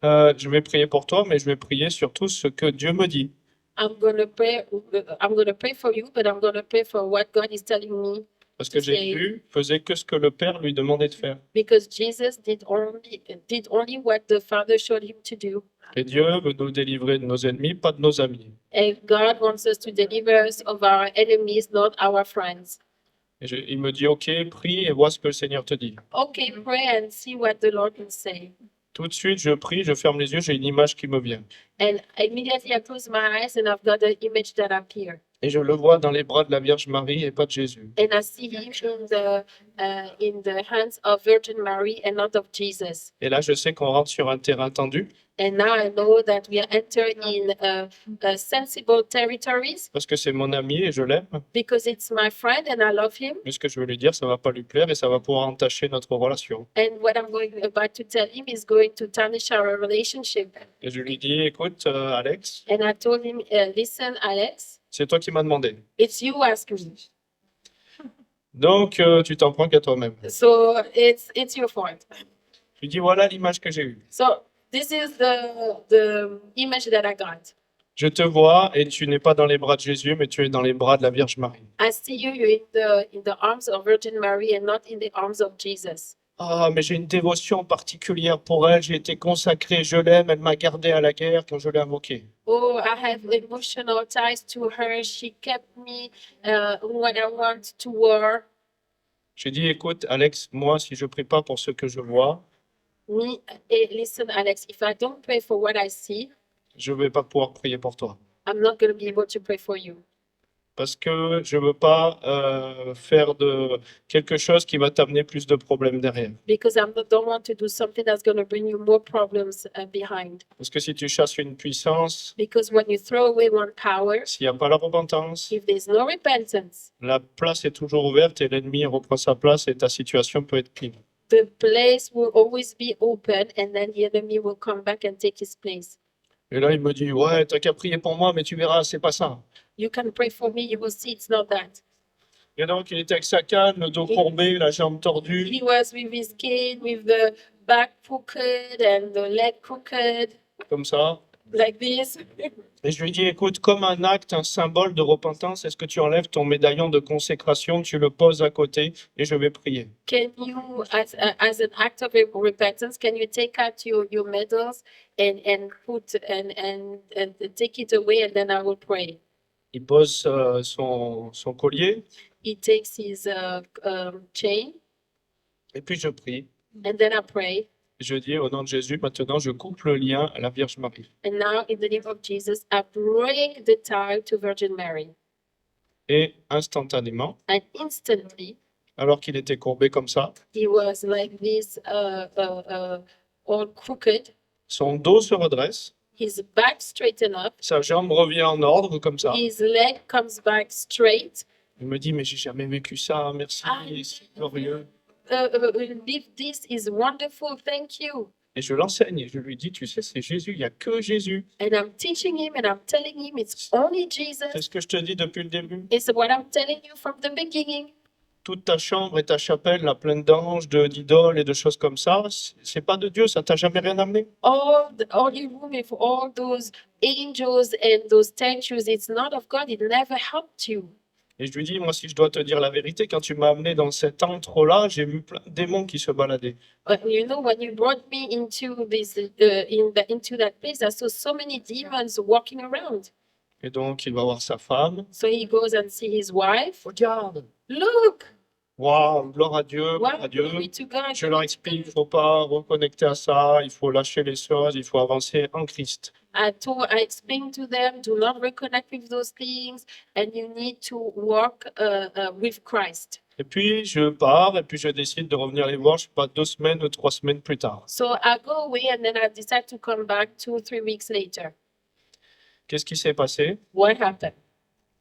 je vais prier pour toi, mais je vais prier surtout ce que Dieu me dit. I'm gonna pray for you, but I'm gonna pray for what God is telling me." Parce que Jésus faisait que ce que le Père lui demandait de faire. Because Jesus did only what the Father showed him to do. Et Dieu veut nous délivrer de nos ennemis, pas de nos amis. And God wants us to deliver us of our enemies, not our friends. Et il me dit, OK, prie et vois ce que le Seigneur te dit. Okay, pray and see what the Lord will say. Tout de suite, je prie, je ferme les yeux, j'ai une image qui me vient. And immediately I close my eyes and I've got an image that appeared. Et je le vois dans les bras de la Vierge Marie et pas de Jésus. And I see him in the hands of Virgin Mary and not of Jesus. Et là, je sais qu'on rentre sur un terrain tendu And now I know that we are entering in sensible territories parce que c'est mon ami et je l'aime. because it's my friend and I love him. Mais ce que je veux lui dire, ça va pas lui plaire et ça va pouvoir entacher notre relation. And what I'm about to tell him is going to tarnish our relationship. Et je lui dis, écoute, Alex, And I told him, listen, Alex, c'est toi qui m'as demandé. it's you asking me. Donc, tu t'en prends qu'à toi-même. So it's your fault. Je lui dis, voilà l'image que j'ai eue. So this is the image that I got. Je te vois et tu n'es pas dans les bras de Jésus, mais tu es dans les bras de la Vierge Marie. I see you, you're in the arms of Virgin Mary and not in the arms of Jesus. Ah, mais j'ai une dévotion particulière pour elle, j'ai été consacré, je l'aime, elle m'a gardé à la guerre quand je l'ai invoquée. Oh, I have emotional ties to her. She kept me when I went to war. J'ai dit, écoute, Alex, moi, si je prie pas pour ce que je vois, Listen, Alex, if I don't pray for what I see, je vais pas pouvoir prier pour toi. I'm not going to be able to pray for you. Parce que je veux pas faire de quelque chose qui va t'amener plus de problèmes derrière. Because don't want to do something that's going to bring you more problems behind. Parce que si tu chasses une puissance, Because when you throw away one power, s'il n'y a pas la repentance, if there's no repentance, la place est toujours ouverte et l'ennemi reprend sa place et ta situation peut être pire. the place will always be open and then the enemy will come back and take his place. Et là, il me dit, ouais, t'as qu'à prier pour moi, mais tu verras, c'est pas ça. You can pray for me, you will see it's not that. Et donc, il était avec sa canne, le dos courbé, la jambe tordue, He was with his cane, with the back crooked and the leg crooked, comme ça. like this. Et je lui dis, écoute, comme un acte, un symbole de repentance, est-ce que tu enlèves ton médaillon de consécration, tu le poses à côté et je vais prier. Can you, as an act of repentance, can you take out your medals and put and take it away and then I will pray. Il pose son collier He takes his chain et puis je prie. and then I pray. Je dis, au nom de Jésus, maintenant, je coupe le lien à la Vierge Marie. And now in the name of Jesus, I break the tie to Virgin Mary. Et instantanément, And instantly, alors qu'il était courbé comme ça, he was like this, all crooked. son dos se redresse, His back straightened up. sa jambe revient en ordre comme ça. His leg comes back straight. Il me dit, mais j'ai jamais vécu ça, merci, Ah. c'est glorieux. This is wonderful. Thank you. Et je l'enseigne et je lui dis, tu sais, c'est Jésus, il n'y a que Jésus. And I'm teaching him and I'm telling him it's only C'est Jesus. ce que je te dis depuis le début. It's what I'm telling you from the beginning. Toute ta chambre et ta chapelle, là, pleine d'anges, d'idoles et de choses comme ça, c'est pas de Dieu, ça t'a jamais rien amené. All your room with all those angels and those statues, it's not of God. It never helped you. Et je lui dis, moi, si je dois te dire la vérité, quand tu m'as amené dans cet antre-là, j'ai vu plein de démons qui se baladaient. You know, when you brought me into this, into that place, I saw so many demons walking around. Et donc, il va voir sa femme. So he goes and see his wife. Regarde. Look, Waouh, gloire à Dieu, gloire à wow, Dieu. glory to God. Je leur explique, il ne faut pas reconnecter à ça, il faut lâcher les choses, il faut avancer en Christ. I explained to them, do not reconnect with those things, and you need to walk with Christ. Et puis, je pars, et puis je décide de revenir les voir, je sais pas, 2 semaines ou 3 semaines plus tard. So I go away, and then I decide to come back 2-3 weeks later. Qu'est-ce qui s'est passé? What happened?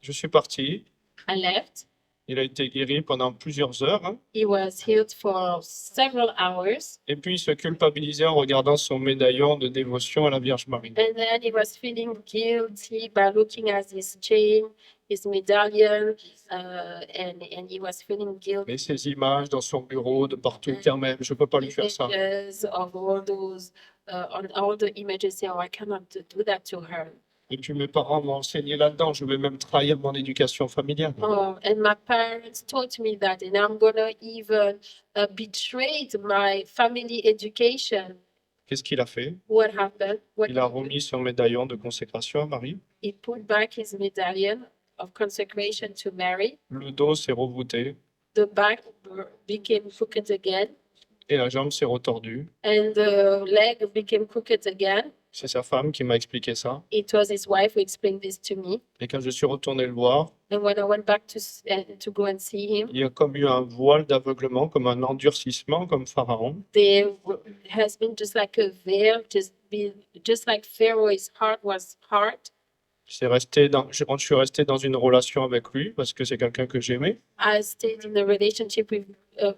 Je suis parti, I left. il a été guéri pendant plusieurs heures, hein. He was healed for several hours, Et puis il se culpabilisait en regardant son médaillon de dévotion à la Vierge Marie. and then he was feeling guilty by looking at his chain, his medallion, and he was feeling guilty. Et ces images dans son bureau, de partout, quand même, je peux pas lui faire ça. Images of all those, on all the images, say, oh, I cannot do that to her. Et puis mes parents m'ont enseigné là-dedans, je vais même trahir mon éducation familiale. Oh, and my parents taught me that, and I'm gonna even betray my family education. Qu'est-ce qu'il a fait? What happened? What Il a remis son médaillon de consécration à Marie. he put back his medallion of consecration to Mary. Le dos s'est revoûté The back became crooked again, et la jambe s'est retordue. and the leg became crooked again. C'est sa femme qui m'a expliqué ça. It was his wife who explained this to me. Et quand je suis retourné le voir, And when I went back to go and see him, il y a comme eu un voile d'aveuglement, comme un endurcissement, comme Pharaon. there has been just like a veil, just like Pharaoh's heart was hard. Je suis resté dans une relation avec lui parce que c'est quelqu'un que j'aimais. I stayed in a relationship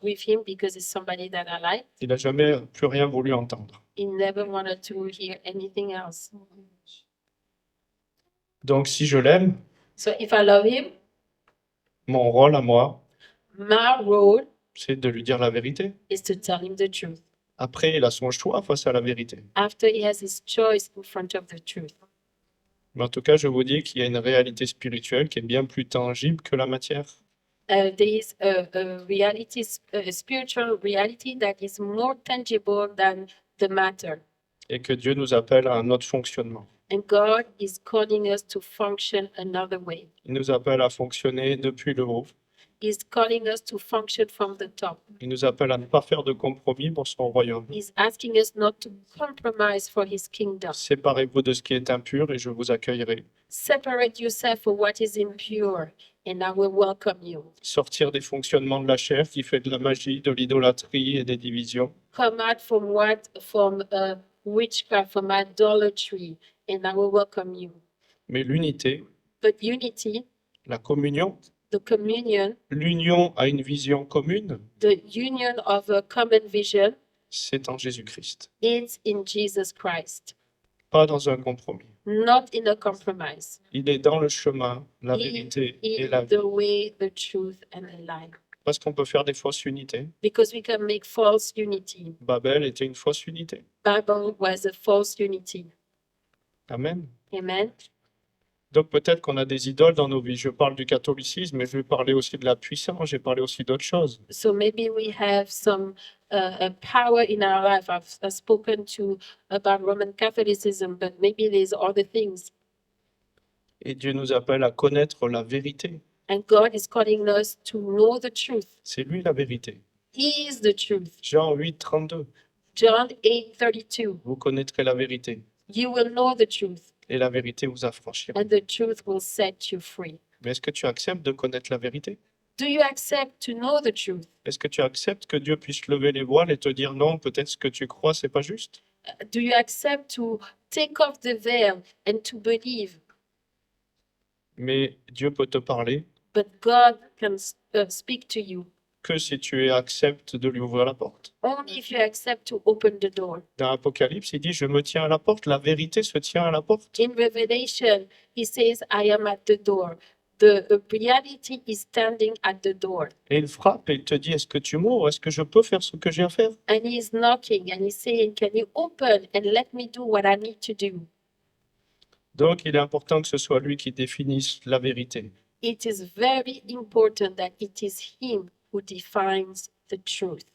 with him because it's somebody that I like. Il n'a jamais plus rien voulu entendre. He never wanted to hear anything else. Donc si je l'aime, So if I love him, mon rôle à moi, my role c'est de lui dire la vérité. is to tell him the truth. Après, il a son choix face à la vérité. After he has his choice in front of the truth. Mais en tout cas, je vous dis qu'il y a une réalité spirituelle qui est bien plus tangible que la matière. There is a reality, a spiritual reality that is more tangible than the matter. Et que Dieu nous appelle à un autre fonctionnement. And God is calling us to function another way. Il nous appelle à fonctionner depuis le haut. He's calling us to function from the top. Il nous appelle à ne pas faire de compromis pour son royaume. He's asking us not to compromise for his kingdom. Séparez-vous de ce qui est impur et je vous accueillerai. Separate yourself from what is impure, and I will welcome you. Sortir des fonctionnements de la chair qui fait de la magie, de l'idolâtrie et des divisions. Come out from witchcraft, from idolatry, and I will welcome you. Mais l'unité, But unity, la communion, the communion, l'union à une vision commune, the union of a common vision, c'est en Jésus-Christ. is in Jesus Christ, Pas dans un compromis. not in a compromise. Il est dans le chemin, la He vérité et is la vie. the way, the truth, and the life. Parce qu'on peut faire des fausses unités. Because we can make false unity. Babel était une fausse unité. Bible was a false unity. Amen. Amen. Donc peut-être qu'on a des idoles dans nos vies. Je parle du catholicisme, mais je vais parler aussi de la puissance. J'ai parlé aussi d'autres choses. So maybe we have some a power in our life. I've spoken about Roman Catholicism, but maybe there's other things. Et Dieu nous appelle à connaître la vérité. And God is calling us to know the truth. C'est lui la vérité. He is the truth. Jean 8, 32. John 8:32. Vous connaîtrez la vérité You will know the truth, et la vérité vous affranchira. and the truth will set you free. Mais est-ce que tu acceptes de connaître la vérité? Do you accept to know the truth? Est-ce que tu acceptes que Dieu puisse lever les voiles et te dire non, peut-être ce que tu crois, c'est pas juste? Do you accept to take off the veil and to believe? Mais Dieu peut te parler But God can speak to you que si tu acceptes de lui ouvrir la porte. only if you accept to open the door. Dans Apocalypse, il dit, je me tiens à la porte, la vérité se tient à la porte. In Revelation, he says, I am at the door. The reality is standing at the door. Et il frappe et il te dit, est-ce que tu m'ouvres? Est-ce que je peux faire ce que j'ai à faire? And he is knocking and he's saying, can you open and let me do what I need to do? Donc, il est important que ce soit lui qui définisse la vérité. It is very important that it is him who defines the truth.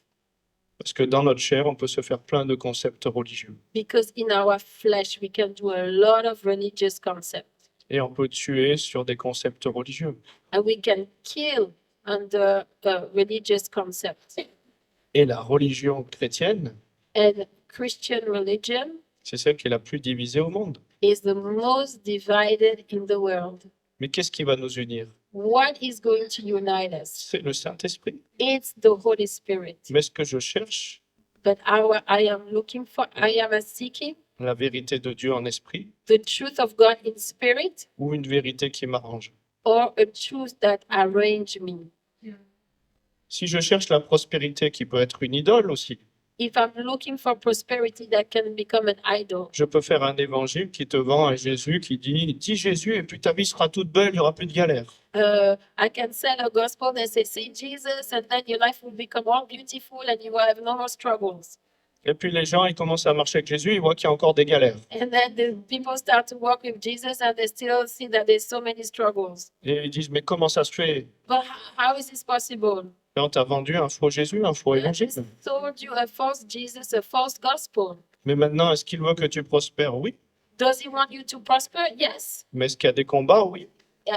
Parce que dans notre chair, on peut se faire plein de concepts religieux. Because in our flesh, we can do a lot of religious concepts. Et on peut tuer sur des concepts religieux. And we can kill under religious concepts. Et la religion chrétienne, And Christian religion c'est celle qui est la plus divisée au monde. is the most divided in the world. Mais qu'est-ce qui va nous unir? What is going to unite us? C'est le Saint-Esprit. It's the Holy Spirit. Mais ce que je cherche, But I am looking for, I am seeking la vérité de Dieu en esprit the truth of God in spirit ou une vérité qui m'arrange? or a truth that arrange me. Si je cherche la prospérité qui peut être une idole aussi, If I'm looking for prosperity that can become an idol, je peux faire un évangile qui te vend un Jésus qui dit, dis Jésus et puis ta vie sera toute belle, il n'y aura plus de galère. I can sell a gospel that says, say Jesus, and then your life will become all beautiful and you will have no more struggles. Et puis les gens, ils commencent à marcher avec Jésus, ils voient qu'il y a encore des galères. And then the people start to walk with Jesus and they still see that there's so many struggles. Et ils disent, mais comment ça se fait? But how is this possible? Et on t'a vendu un faux Jésus, un faux évangile. He sold you a false Jesus, a false gospel. Mais maintenant, est-ce qu'il veut que tu prospères? Oui. Does he want you to prosper? Yes. Mais est-ce qu'il y a des combats? Oui.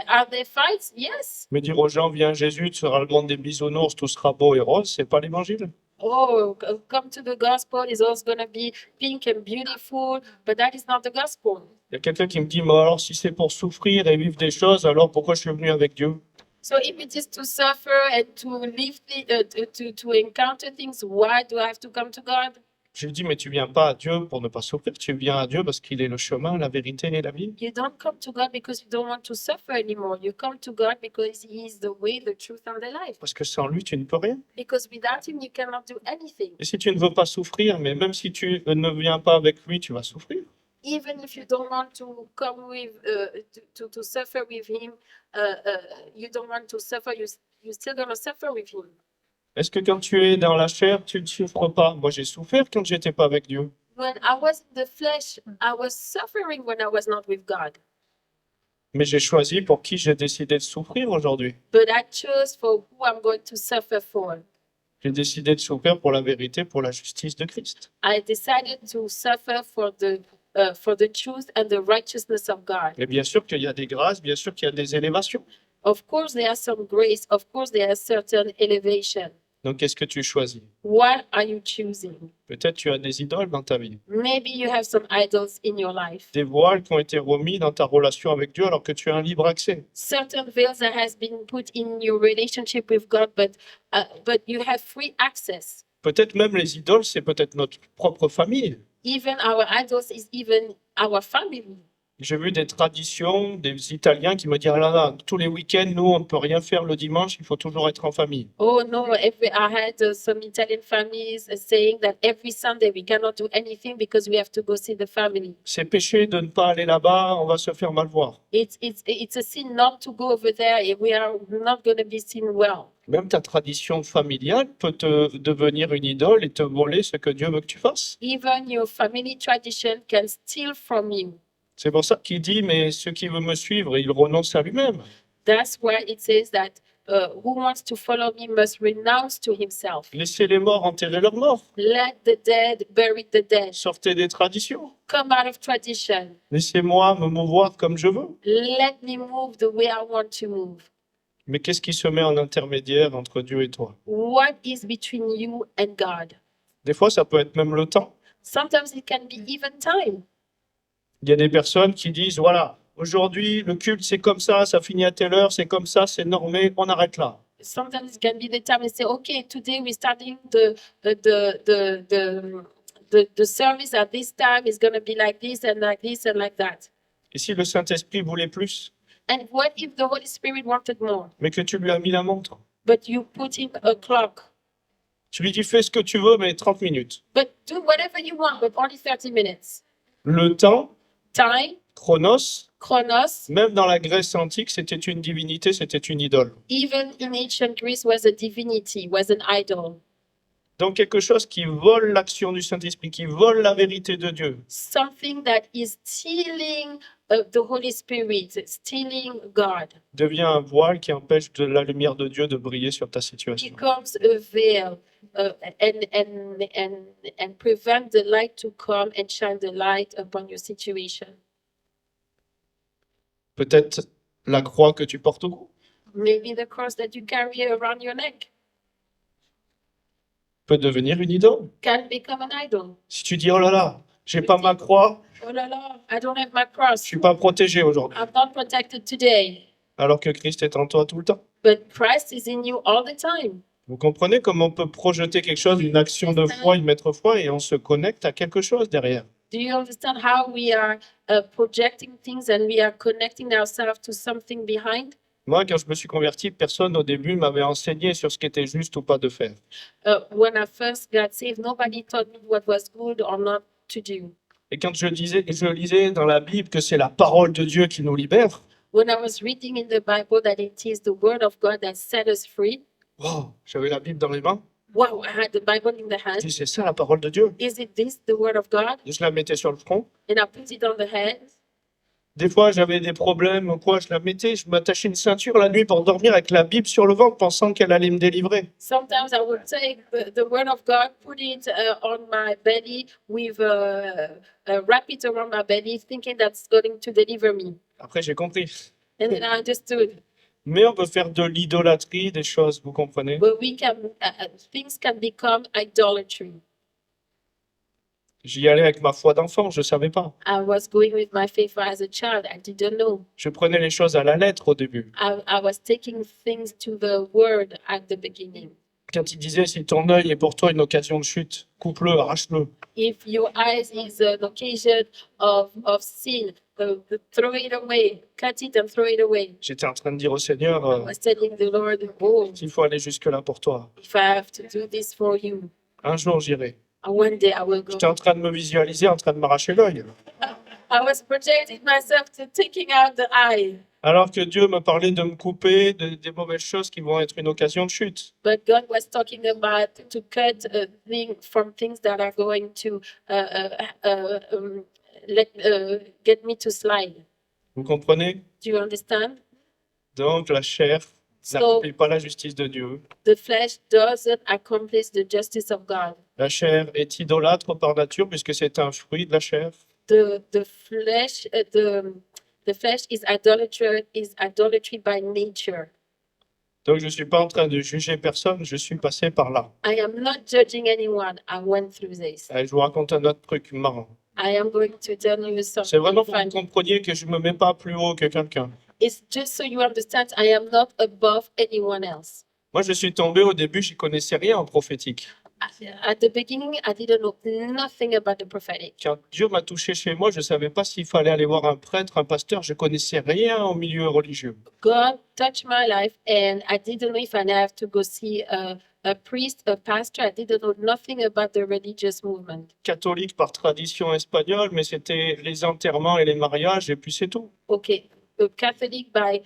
Are there fights? Yes. Mais dire aux gens, viens Jésus, tu seras le monde des bisounours, tout sera beau et rose, c'est pas l'évangile. Oh, come to the gospel. It's all going to be pink and beautiful, but that is not the gospel. Il y a quelqu'un qui me dit, mais alors si c'est pour souffrir et vivre des choses, alors pourquoi je suis venu avec Dieu? So if it is to suffer and to live, to encounter things, why do I have to come to God? J'ai dit, mais tu viens pas à Dieu pour ne pas souffrir, tu viens à Dieu parce qu'il est le chemin, la vérité et la vie. You don't come to God because you don't want to suffer anymore. You come to God because He is the way, the truth, and the life. Parce que sans lui, tu ne peux rien. Because without Him, you cannot do anything. Et si tu ne veux pas souffrir, mais même si tu ne viens pas avec lui, tu vas souffrir. Even if you don't want to come with, to suffer with Him, you don't want to suffer, you're still going to suffer with Him. Est-ce que quand tu es dans la chair, tu ne souffres pas? Moi, j'ai souffert quand j'étais pas avec Dieu. When I was in the flesh, I was suffering when I was not with God. Mais j'ai choisi pour qui j'ai décidé de souffrir aujourd'hui. But I chose for who I'm going to suffer for. J'ai décidé de souffrir pour la vérité, pour la justice de Christ. I decided to suffer for the truth and the righteousness of God. Et bien sûr qu'il y a des grâces, bien sûr qu'il y a des élévations. Of course, there are some grace. Of course, there are certain elevation. Donc, qu'est-ce que tu choisis? What are you choosing? Peut-être tu as des idoles dans ta vie, Maybe you have some idols in your life. des voiles qui ont été remis dans ta relation avec Dieu alors que tu as un libre accès. Certain veils that has been put in your relationship with God, but you have free access. Peut-être même les idoles, c'est peut-être notre propre famille. Even our idols is even our family. J'ai vu des traditions des Italiens qui me disent, ah là là, tous les week-ends, nous, on ne peut rien faire le dimanche, il faut toujours être en famille. Oh no, I had some Italian families saying that every Sunday we cannot do anything because we have to go see the family. C'est péché de ne pas aller là-bas, on va se faire mal voir. It's a sin not to go over there. We are not going to be seen well. Même ta tradition familiale peut te devenir une idole et te voler ce que Dieu veut que tu fasses. Even your family tradition can steal from you. C'est pour ça qu'il dit, mais ceux qui veulent me suivre, il renonce à lui-même. That's why it says that who wants to follow me must renounce to himself. Laissez les morts enterrer leurs morts. Let the dead bury the dead. Sortez des traditions. Come out of tradition. Laissez-moi me mouvoir comme je veux. Let me move the way I want to move. Mais qu'est-ce qui se met en intermédiaire entre Dieu et toi? What is between you and God? Des fois, ça peut être même le temps. Sometimes it can be even time. Il y a des personnes qui disent, voilà, aujourd'hui, le culte, c'est comme ça finit à telle heure, c'est comme ça, c'est normé, on arrête là. Sometimes it can be the time and say, okay, today we're starting the service at this time. It's going to be like this and like this and like that. Et si le Saint-Esprit voulait plus, And what if the Holy Spirit wanted more, mais que tu lui as mis la montre? but you put in a clock? Tu lui dis, fais ce que tu veux, mais 30 minutes. But do whatever you want, but only 30 minutes. Le temps, Time, chronos, chronos, même dans la Grèce antique, c'était une divinité, c'était une idole. even in ancient Greece was a divinity, was an idol. Donc quelque chose qui vole l'action du Saint-Esprit, qui vole la vérité de Dieu. Something that is stealing the Holy Spirit, stealing God, Devient un voile qui empêche de la lumière de Dieu de briller sur ta situation. becomes a veil and prevent the light to come and shine the light upon your situation. Peut-être la croix que tu portes au cou. Maybe the cross that you carry around your neck Peut devenir une idole. can become an idol. Si tu dis, oh là là, j'ai pas ma croix, Oh la la, I don't have my je cross. suis pas protégé aujourd'hui. I'm not protected today. Alors que Christ est en toi tout le temps. But Christ is in you all the time. Vous comprenez comment on peut projeter quelque chose, une action de foi, une mettre foi, et on se connecte à quelque chose derrière. Do you understand how we are projecting things and we are connecting ourselves to something behind? Moi, quand je me suis converti, personne au début m'avait enseigné sur ce qui était juste ou pas de faire. When I first got saved, nobody taught me what was good or not to do. Et quand je lisais dans la Bible que c'est la parole de Dieu qui nous libère, When I was reading in the Bible that it is the word of God that set us free, wow, j'avais la Bible dans les mains. wow, I had the Bible in the Je hand. dis, c'est ça la parole de Dieu. Is it this, the word of God? Je la mettais sur le front. And I put it on the hand. Des fois, j'avais des problèmes ou quoi, je la mettais, je m'attachais une ceinture la nuit pour dormir avec la Bible sur le ventre, pensant qu'elle allait me délivrer. Sometimes I would take the word of God, put it on my belly with wrap it around my belly, thinking that's going to deliver me. Après, j'ai compris. And then I understood. Mais on peut faire de l'idolâtrie des choses, vous comprenez? But we can, things can become idolatry. J'y allais avec ma foi d'enfant, je ne savais pas. I was going with my faith as a child. I didn't know. Je prenais les choses à la lettre au début. I was taking things to the word at the beginning. Quand il disait, si ton œil est pour toi une occasion de chute, coupe-le, arrache-le. If your eyes is an occasion of sin, throw it away, cut it and throw it away. J'étais en train de dire au Seigneur, I was telling the Lord, oh, s'il faut aller jusque-là pour toi, if I have to do this for you, un jour j'irai. one day I will go. J'étais en train de me visualiser, en train de m'arracher l'œil. I was projecting myself to taking out the eye. Alors que Dieu me parlait de me couper des mauvaises choses qui vont être une occasion de chute. But God was talking about to cut from things that are going to get me to slide. Vous comprenez? Do you understand? Donc la chair n'accomplit pas la justice de Dieu. The flesh doesn't accomplish the justice of God. La chair est idolâtre par nature puisque c'est un fruit de la chair. The flesh, the The flesh is idolatry by nature. Donc, je ne suis pas en train de juger personne, je suis passé par là. I am not judging anyone. I went through this. Je vous raconte un autre truc marrant. I am going to tell you C'est something vraiment pour que vous funny. compreniez que je ne me mets pas plus haut que quelqu'un. It's just so you understand I am not above anyone else. Moi, je suis tombé au début, je connaissais rien en prophétique. At the beginning, I didn't know nothing about the prophetic. Quand Dieu m'a touché chez moi, je ne savais pas s'il fallait aller voir un prêtre, un pasteur, je connaissais rien au milieu religieux. God touched my life, and I didn't know if I have to go see a priest, a pastor. I didn't know nothing about the religious movement. Catholique par tradition espagnole, mais c'était les enterrements et les mariages, et puis c'est tout. Okay, a Catholic by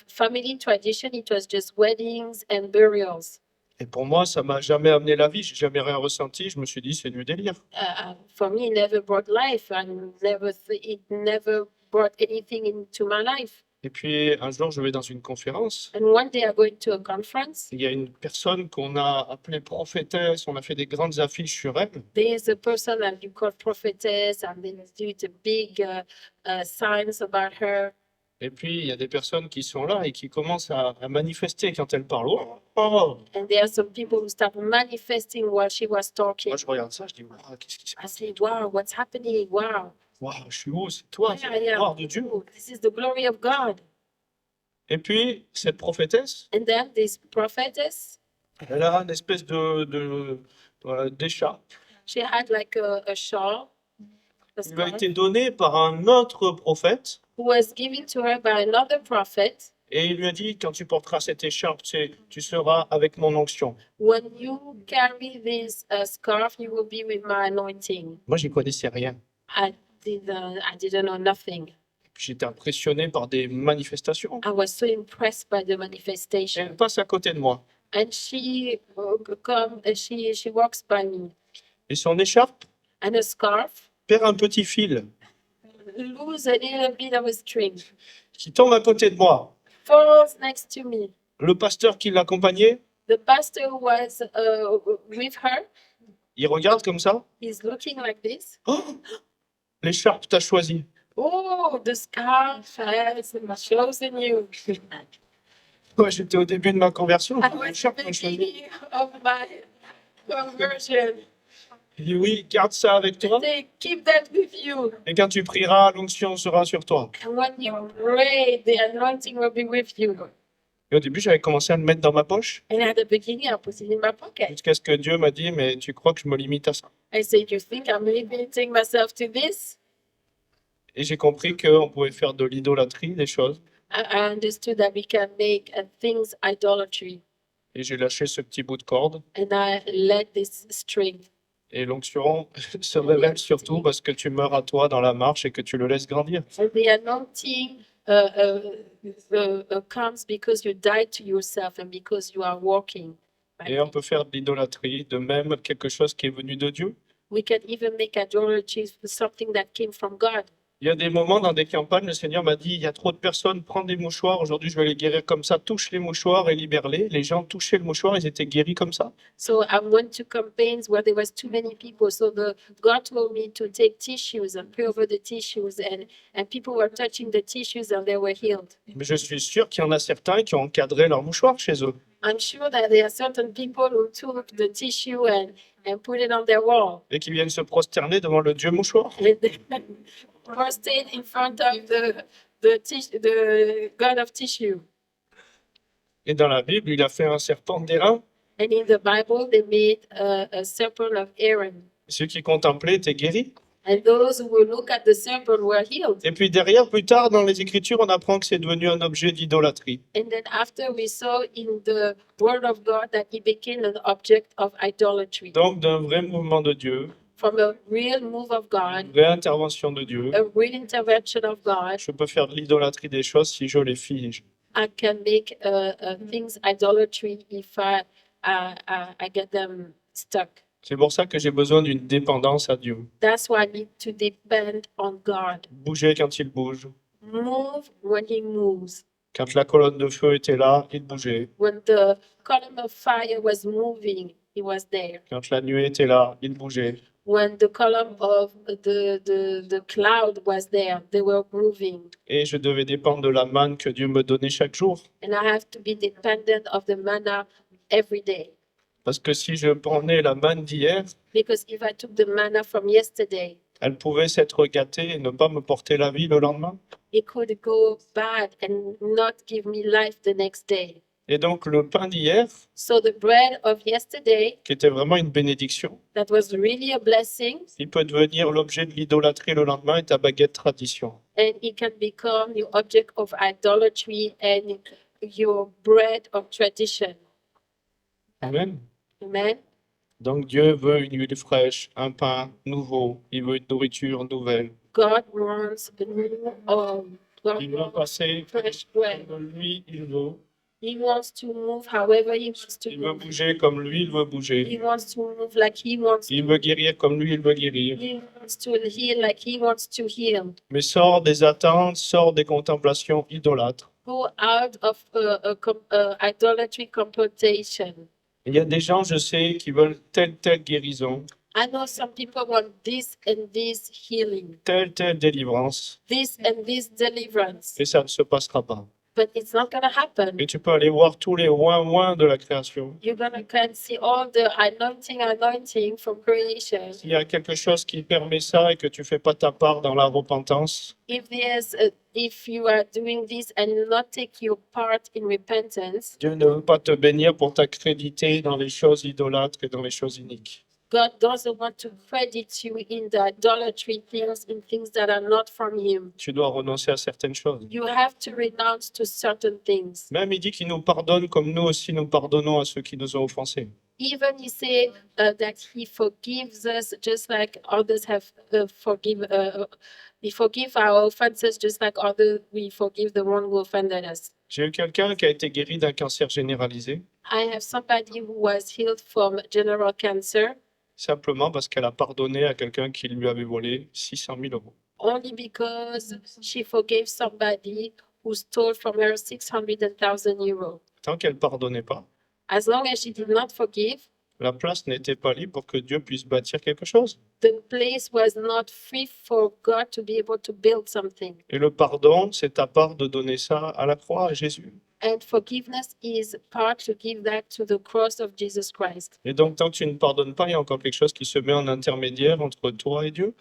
family tradition, it was just weddings and burials. Et pour moi, ça m'a jamais amené la vie, j'ai jamais rien ressenti, je me suis dit, c'est du délire. For me, it never brought life, and it never brought anything into my life. Et puis un jour, je vais dans une conférence. And one day, I'm going to a conference. Il y a une personne qu'on a appelée prophétesse, on a fait des grandes affiches sur elle. There is a person that you call prophetess, and they do the big signs about her. Et puis il y a des personnes qui sont là et qui commencent à manifester quand elle parle. Oh, oh. And there are some people who start manifesting while she was talking. Moi, je regarde ça, je dis, wow, qu'est-ce qui se I passe? say, wow, what's happening? Wow. Wow, je suis où? C'est toi, c'est Yeah, la gloire de Dieu. Oh, this is the glory of God. Et puis cette prophétesse, And then this prophetess, elle a une espèce d'écharpe she had like a shawl, a qui lui a scarf, été donnée par un autre prophète. who was given to her by another prophet. Et il lui a dit, quand tu porteras cette écharpe, tu seras avec mon onction. When you carry this scarf, you will be with my anointing. Moi, j'y connaissais rien. I didn't know nothing. J'étais impressionné par des manifestations. I was so impressed by the Et manifestation. elle passe à côté de moi. And she walks by me, Et son écharpe and a scarf perd un petit fil lose a little bit of a string, qui tombe à côté de moi. falls next to me. Le pasteur qui l'accompagnait, The pastor was with her. il regarde comme ça. He's looking like this. Oh, l'écharpe t'a choisi. Oh, the scarf has chosen you. Moi, j'étais au début de ma conversion. I was L'écharpe the m'a choisi. beginning of my conversion. Il dit oui, garde ça avec toi. Say, keep that with you. Et quand tu prieras, l'onction sera sur toi. And when you pray, the anointing will be with you. Et au début, j'avais commencé à le mettre dans ma poche. And at the beginning, I put it in my pocket. Jusqu'à ce que Dieu m'a dit, mais tu crois que je me limite à ça? I said, you think I'm limiting myself to this? Et j'ai compris qu'on pouvait faire de l'idolâtrie des choses. I understood that we can make things idolatry. Et j'ai lâché ce petit bout de corde. And I let this string. Et l'onction se révèle surtout parce que tu meurs à toi dans la marche et que tu le laisses grandir. And the anointing comes because you die to yourself and because you are walking. Et on peut faire de l'idolâtrie, de même quelque chose qui est venu de Dieu. We can even make idolatry for something that came from God. Il y a des moments dans des campagnes, le Seigneur m'a dit, il y a trop de personnes, prends des mouchoirs, aujourd'hui je vais les guérir comme ça, touche les mouchoirs et libère-les. Les gens touchaient le mouchoir, ils étaient guéris comme ça. So I went to campaigns where there was too many people. So God told me to take tissues and pray over the tissues, and people were touching the tissues and they were healed. Mais je suis sûr qu'il y en a certains qui ont encadré leur mouchoir chez eux. I'm sure that there are certain people who took the tissue and put it on their wall. Et qui viennent se prosterner devant le Dieu mouchoir. And they prostrate in front of the God of tissue. Et dans la Bible, il a fait un serpent d'airain. And in the Bible, they made a serpent of Aaron. Ceux qui contemplaient étaient guéris. And those who will look at the serpent were healed. Et puis derrière, plus tard, dans les Écritures, on apprend que c'est devenu un objet d'idolâtrie. And then after we saw in the Word of God that he became an object of idolatry. Donc d'un vrai mouvement de Dieu, From a real move of God, une vraie intervention de Dieu, a real intervention of God, je peux faire de l'idolâtrie des choses si je les fige. I can make things idolatry if I get them stuck. C'est pour ça que j'ai besoin d'une dépendance à Dieu. That's why I need to depend on God. Bouger quand il bouge. Move when he moves. Quand la colonne de feu était là, il bougeait. When the column of fire was moving, he was there. Quand la nuée était là, il bougeait. when the column of the cloud was there, they were moving. Et je devais dépendre de la manne que Dieu me donnait chaque jour. And I have to be dependent of the manna every day. Parce que si je prenais la manne d'hier, Because if I took the manna from yesterday, elle pouvait s'être gâtée et ne pas me porter la vie le lendemain. it could go bad and not give me life the next day. Et donc le pain d'hier, So the bread of yesterday, qui était vraiment une bénédiction, that was really a blessing, il peut devenir l'objet de l'idolâtrie le lendemain et ta baguette tradition. and it can become your object of idolatry and your bread of tradition. Amen. Amen. Donc Dieu veut une huile fraîche, un pain nouveau, il veut une nourriture nouvelle. God wants a new God Il veut wants passer fresh bread. comme lui, il veut. He wants to move however he wants to Il veut move. bouger comme lui, il veut bouger. He wants to move like he wants Il to. veut guérir comme lui, il veut guérir. He wants to heal like he wants to heal. Mais sors des attentes, sors des contemplations idolâtres. Go out of idolatry contemplation. Il y a des gens, je sais, qui veulent telle guérison, I know some people want this and this healing, telle délivrance, this and this deliverance, et ça ne se passera pas. but it's not going to happen. Et tu peux aller voir tous les ouin de la création. You're going to can see all the anointing from creation. S'il y a quelque chose qui permet ça et que tu fais pas ta part dans la repentance, If you are doing this and not take your part in repentance, Dieu ne veut pas te bénir pour t'accréditer dans les choses idolâtres et dans les choses iniques. God doesn't want to credit you in the idolatry things, in things that are not from Him. Tu dois renoncer à certaines choses. You have to renounce to certain things. Même il dit qu'il nous pardonne comme nous aussi nous pardonnons à ceux qui nous ont offensés. Even He said that He forgives us just like others have He forgive our offenses just like we forgive the one who offended us. J'ai eu quelqu'un qui a été guéri d'un cancer généralisé, I have somebody who was healed from general cancer simplement parce qu'elle a pardonné à quelqu'un qui lui avait volé 600 000 euros. only because she forgave somebody who stole from her 600,000 euros. Tant qu'elle ne pardonnait pas, As long as she did not forgive, la place n'était pas libre pour que Dieu puisse bâtir quelque chose. the place was not free for God to be able to build something. Et le pardon, c'est ta part de donner ça à la croix, à Jésus. And forgiveness is part to give that to the cross of Jesus Christ. Et donc, tant que tu ne pardonnes pas, il y a encore quelque chose qui se met en intermédiaire entre toi et Dieu.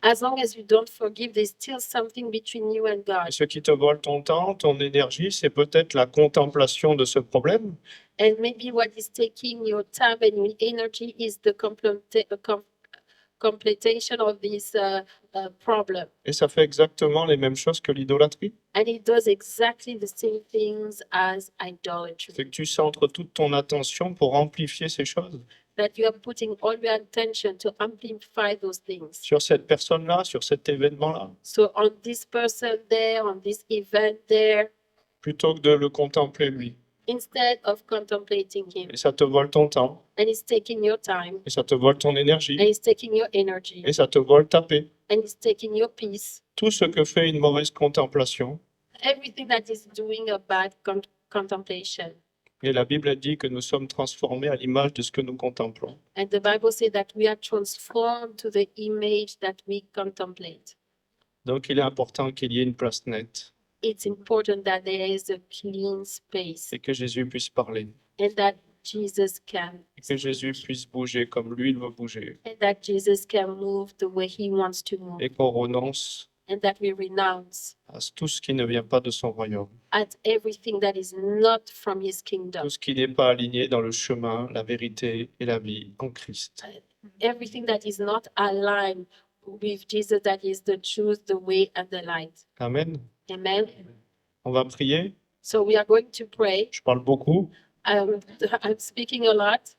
As long as you don't forgive, there's still something between you and Et God. ce qui te vole ton temps, ton énergie, c'est peut-être la contemplation de ce problème. And maybe what is taking your time and your energy is the completion of this problem. Et ça fait exactement les mêmes choses que l'idolâtrie. And it does exactly the same things as idolatry. C'est que tu centres toute ton attention pour amplifier ces choses. That you are putting all your attention to amplify those things. Sur cette personne-là, sur cet événement-là, So on this person there, on this event there, plutôt que de le contempler lui. instead of contemplating him. Et ça te vole ton temps, And it's taking your time, et ça te vole ton énergie, and it's taking your energy, et ça te vole ta paix. and it's taking your peace. Tout ce que fait une mauvaise contemplation. Everything that is doing a bad contemplation. Et la Bible dit que nous sommes transformés à l'image de ce que nous contemplons. And the Bible says that we are transformed to the image that we contemplate. Donc il est important qu'il y ait une place nette It's important that there is a clean space et que Jésus puisse parler. and that Jesus can Et que Jésus puisse bouger comme lui il veut bouger. and that Jesus can move the way he wants to move Et qu'on renonce and that we renounce à tout ce qui ne vient pas de son royaume. at everything that is not from his kingdom, Tout ce qui n'est pas aligné dans le chemin, la vérité et la vie en Christ. everything that is not aligned with Jesus, that is the truth, the way, and the light. Amen. Amen. On va prier. So we are going to pray. Je parle beaucoup, I'm speaking a lot,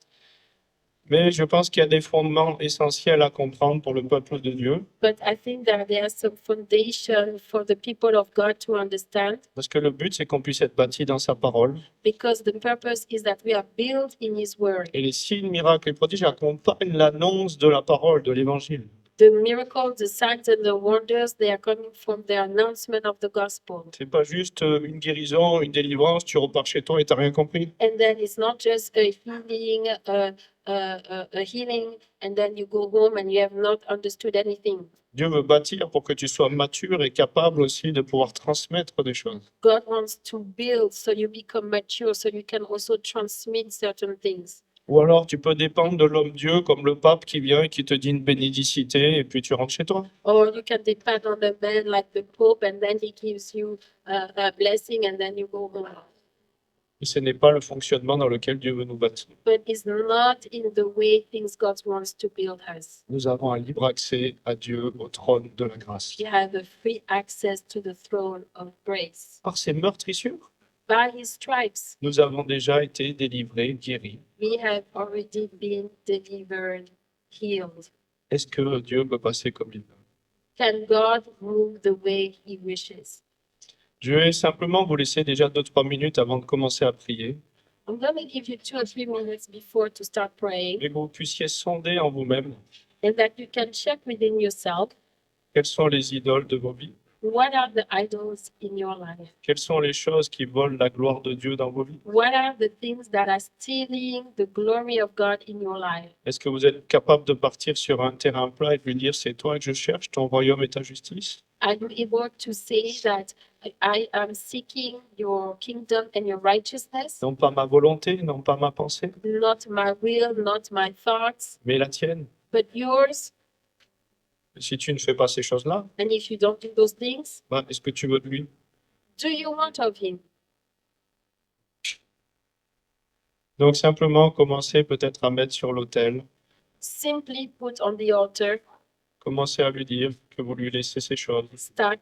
mais je pense qu'il y a des fondements essentiels à comprendre pour le peuple de Dieu. but I think that there are some foundation for the people of God to understand, Parce que le but, c'est qu'on puisse être bâti dans sa parole. because the purpose is that we are built in his word. Et les signes, miracles et prodiges accompagnent l'annonce de la parole, de l'évangile. The miracles, the signs and the wonders, they are coming from the announcement of the gospel. C'est pas juste une guérison, une délivrance, tu repars chez toi et t'as rien compris. And then it's not just a healing, and then you go home and you have not understood anything. Dieu veut bâtir pour que tu sois mature et capable aussi de pouvoir transmettre des choses. God wants to build so you become mature, so you can also transmit certain things. Ou alors tu peux dépendre de l'homme-dieu comme le pape qui vient et qui te dit une bénédicité et puis tu rentres chez toi. Or you can depend on a man like the Pope, and then he gives you a blessing, and then you go home. Et ce n'est pas le fonctionnement dans lequel Dieu veut nous bâtir. But it's not in the way things God wants to build us. Nous avons un libre accès à Dieu, au trône de la grâce. We have a free access to the throne of grace. Par ses meurtrissures, By his stripes, nous avons déjà été délivrés, guéris. we have already been delivered, healed. Est-ce que Dieu peut passer comme il veut? Can God move the way he wishes? Je vais simplement vous laisser déjà 2-3 minutes avant de commencer à prier, I'm going to give you 2 or 3 minutes before to start praying, et que vous puissiez sonder en vous-même and that you can check within yourself, quelles sont les idoles de vos vies, what are the idols in your life? quelles sont les choses qui volent la gloire de Dieu dans vos vies. What are the things that are stealing the glory of God in your life? Est-ce que vous êtes capable de partir sur un terrain plat et de lui dire c'est toi que je cherche, ton royaume et ta justice? Are you able to say that I am seeking your kingdom and your righteousness? Non pas ma volonté, non pas ma pensée, Not my will, not my thoughts, mais la tienne. but yours. Si tu ne fais pas ces choses-là, And if you don't do those things, est-ce que tu veux de lui? do you want of him? Donc simplement commencer peut-être à mettre sur l'autel, Simply put on the altar, commencer à lui dire que vous lui laissez ces choses, start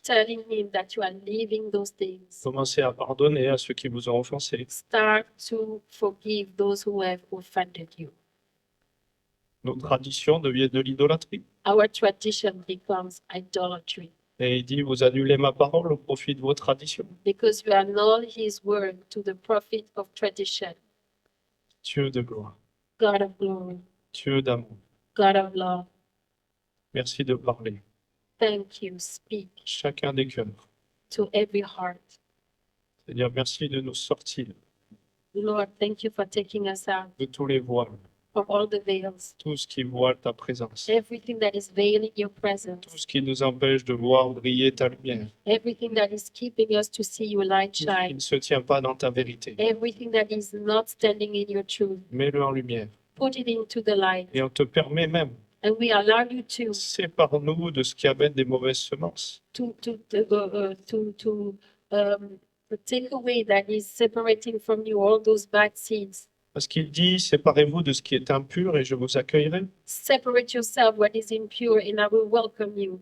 telling him that you are leaving those things. commencer à pardonner à ceux qui vous ont offensé. Start to forgive those who have offended you. Nos traditions deviennent de l'idolâtrie. Our tradition becomes idolatry Et il dit, vous annulez ma parole au profit de vos traditions. because you annul his word to the profit of tradition. Dieu de gloire, God of glory, Dieu d'amour, God of love, merci de parler. thank you. Speak Chacun des cœurs. to every heart. C'est-à-dire, merci de nous sortir Lord, thank you for taking us out de tous les voiles, from all the veils, tout ce qui voile ta présence, everything that is veiling your tout presence, ce qui nous empêche de voir briller ta lumière, everything that is keeping us to see your light tout ce qui shine, ne se tient pas dans ta vérité. everything that is not standing in your truth. Mets-le en lumière. Put it into the light, Et on te permet même, and we allow you to sépare-nous de ce qui amène des mauvaises semences. the takeaway that is separating from you all those bad seeds. Parce qu'il dit, séparez-vous de ce qui est impur et je vous accueillerai. Separate yourself what is impure, and I will welcome you.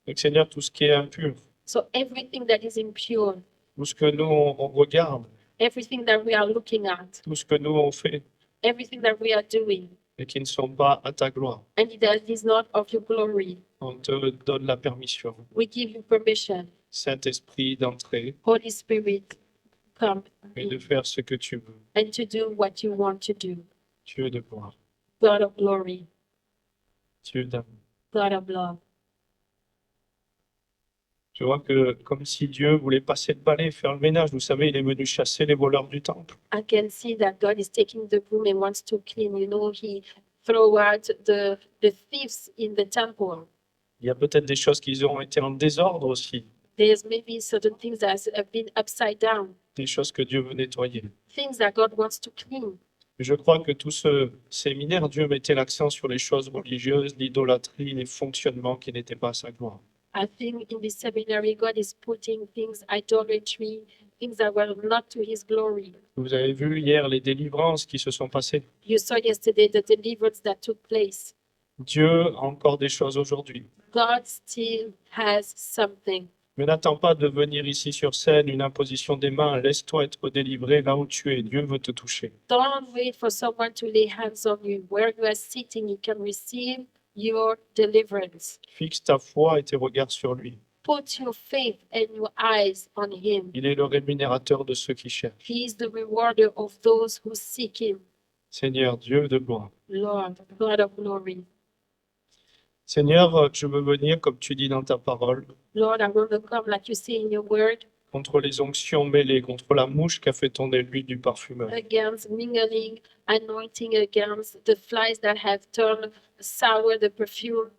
Donc Seigneur, tout ce qui est impur, So everything that is impure, tout ce que nous on regarde, everything that we are looking at, tout ce que nous on fait everything that we are doing, et qui ne sont pas à ta gloire, and that is not of your glory, on te donne la permission, we give you permission, Saint-Esprit, d'entrer Holy Spirit, come et de faire ce que tu veux. and to do what you want to do. Dieu de gloire, God of glory, Dieu d'amour. God of love. Je vois que comme si Dieu voulait passer le balai, faire le ménage. Vous savez, il est venu chasser les voleurs du temple. I can see that God is taking the broom and wants to clean. You know, he throw out the thieves in the temple. Il y a peut-être des choses qui ont été en désordre aussi, There's maybe certain things that have been upside down, des choses que Dieu veut nettoyer. things that God wants to clean. Je crois que tout ce séminaire, Dieu mettait l'accent sur les choses religieuses, l'idolâtrie, les fonctionnements qui n'étaient pas à sa gloire. I think in this seminary, God is putting things, idolatry, things that were not to his glory. Vous avez vu hier les délivrances qui se sont passées. You saw yesterday the deliverance that took place. Dieu a encore des choses aujourd'hui. God still has something. Mais n'attends pas de venir ici sur scène, une imposition des mains. Laisse-toi être délivré là où tu es. Dieu veut te toucher. Don't wait for someone to lay hands on you. Where you are sitting, you can receive your deliverance. Fixe ta foi et tes regards sur lui. Put your faith and your eyes on him. Il est le rémunérateur de ceux qui cherchent. He is the rewarder of those who seek him. Seigneur, Dieu de gloire, Lord, God of glory, Seigneur, je veux venir, comme tu dis dans ta parole, Lord, I want to come like you say in your word, contre les onctions mêlées, contre la mouche qui a fait tourner l'huile du parfumeur. against mingling, anointing, against the flies that have turned sour the perfume.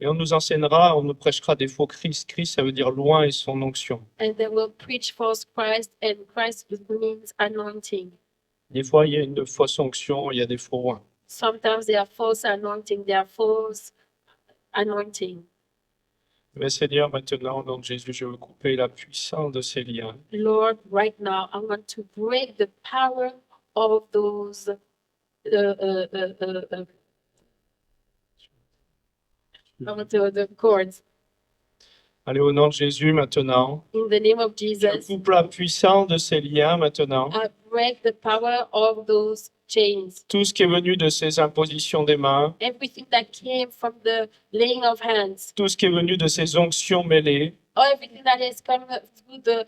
Et on nous enseignera, on nous prêchera des faux Christ. Christ, ça veut dire loin et son onction. And they will preach false Christ, and Christ means anointing. Des fois, il y a une fausse onction, il y a des faux rois. Sometimes they are false anointing, they are false anointing. Mais Seigneur, maintenant, au nom de Jésus, je veux couper la puissance de ces liens. Lord, right now, I want to break the power of those the cords. Allez, au nom de Jésus, maintenant, In the name of je Jesus, coupe la puissance de ces liens, maintenant. I break the power of those chains. Tout ce qui est venu de ces impositions des mains, Everything that came from the laying of hands, tout ce qui est venu de ces onctions mêlées, or everything that has come through the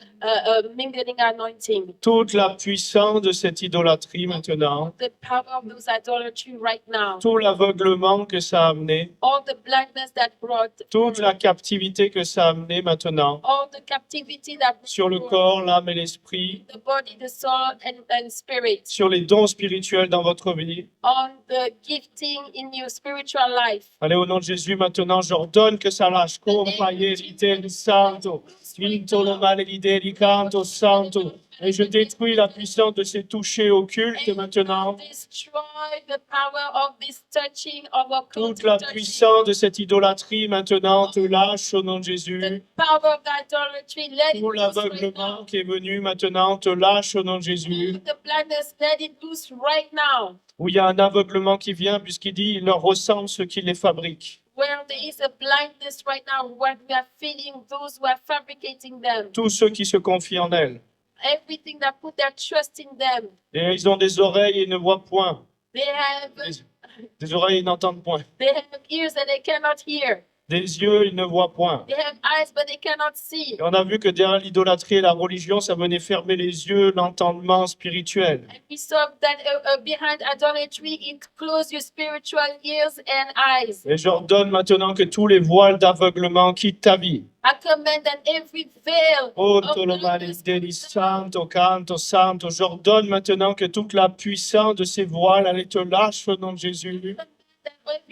mingling anointing, toute la puissance de cette idolâtrie maintenant, the power of those idolatry right now, tout l'aveuglement que ça a amené, all the blindness that brought, toute la captivité que ça a amené maintenant all the captivity that sur le brought corps, l'âme et l'esprit, the body, the soul, and spirit, sur les dons spirituels dans votre vie. on the gifting in your spiritual life. Allez, au nom de Jésus, maintenant, j'ordonne que ça lâche. Compagnie santo, vinto lo male di canto santo. Et je détruis la puissance de ces touchés occultes maintenant. Destroy the power of this touching of occult Toute la touching. puissance de cette idolâtrie maintenant te lâche au nom de The Jésus. power of the idolatry, let it Tout loose right l'aveuglement now. qui est venu maintenant te lâche au nom de Jésus. The blindness, let it loose right now. Où il y a un aveuglement qui vient puisqu'il dit il leur ressemble ce qui les fabrique. Where there is a blindness right now, what we are feeling, those who are fabricating them, Tous ceux qui se confient en elle. everything that put their trust in them. Et ils ont des oreilles et ne voient point. They have Des oreilles et n'entendent point. ears and they cannot hear. Des yeux, ils ne voient point. They have eyes but they cannot see. Et on a vu que derrière l'idolâtrie et la religion, ça venait fermer les yeux, l'entendement spirituel. And we saw that behind idolatry, it closes your spiritual ears and eyes. Et j'ordonne maintenant que tous les voiles d'aveuglement quittent ta vie. I command that every veil Oh, of darkness Tolomalideli Santo, Canto, Santo. J'ordonne maintenant que toute la puissance de ces voiles, elle te lâche au nom de Jésus.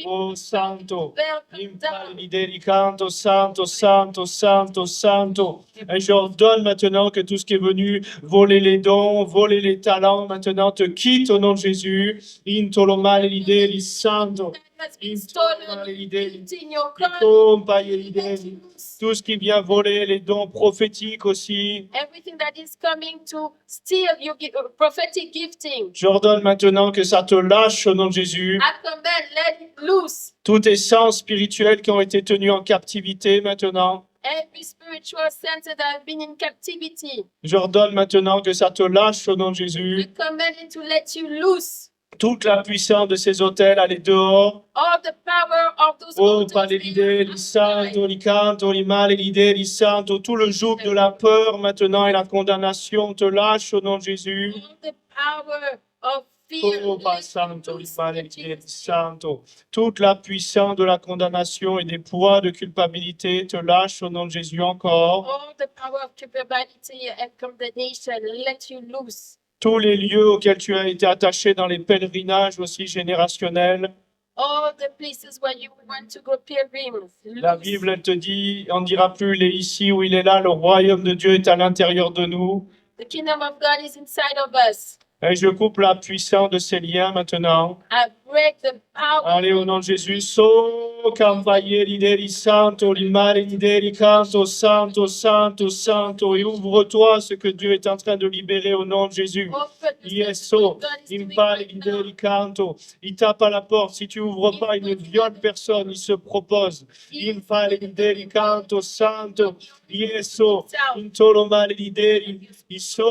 Oh, Santo. Impalideli Canto, Santo, Santo, Santo, Santo. Et j'ordonne maintenant que tout ce qui est venu voler les dons, voler les talents, maintenant te quitte au nom de Jésus. Intolomalideli Santo. has been stolen Intolomalideli. in your crown. Compagnie tout ce qui vient voler les dons prophétiques aussi. Everything that is coming to steal your prophetic gifting. J'ordonne maintenant que ça te lâche au nom de Jésus. I command, let it loose. Tous tes sens spirituels qui ont été tenus en captivité maintenant. Every spiritual sense that have been in captivity. J'ordonne maintenant que ça te lâche au nom de I Jésus. command it to let you loose. Toute la puissance de ces hôtels, allez dehors. All the power of those Oh, altars pas les idées, les santo, les canto, les mal, les idées, les santo. Tout le joug de la peur maintenant et la condamnation te lâche au nom de Jésus. all the power of fear. Oh, pas santo, les mal, les idées, les santo. Toute la puissance de la condamnation et des poids de culpabilité te lâche au nom de Jésus encore. All the power of culpability and condemnation, let you loose. Tous les lieux auxquels tu as été attaché dans les pèlerinages aussi générationnels. All the places where you want to go pilgrims. La Loose. Bible, elle te dit, on ne dira plus il est ici ou il est là, le royaume de Dieu est à l'intérieur de nous. The kingdom of God is inside of us. Et je coupe la puissance de ces liens maintenant. I break the power. Allez, au nom de Jésus, so campagne l'idée santo, l'imare l'idée canto, santo, santo, santo, et ouvre-toi ce que Dieu est en train de libérer au nom de Jésus. Open the Yeso, God is doing impale right now. l'idée canto, il tape à la porte, si tu ouvres pas, il ne viole personne, il se propose. Impale l'idée canto, santo, yeso, intolo male l'idée, iso.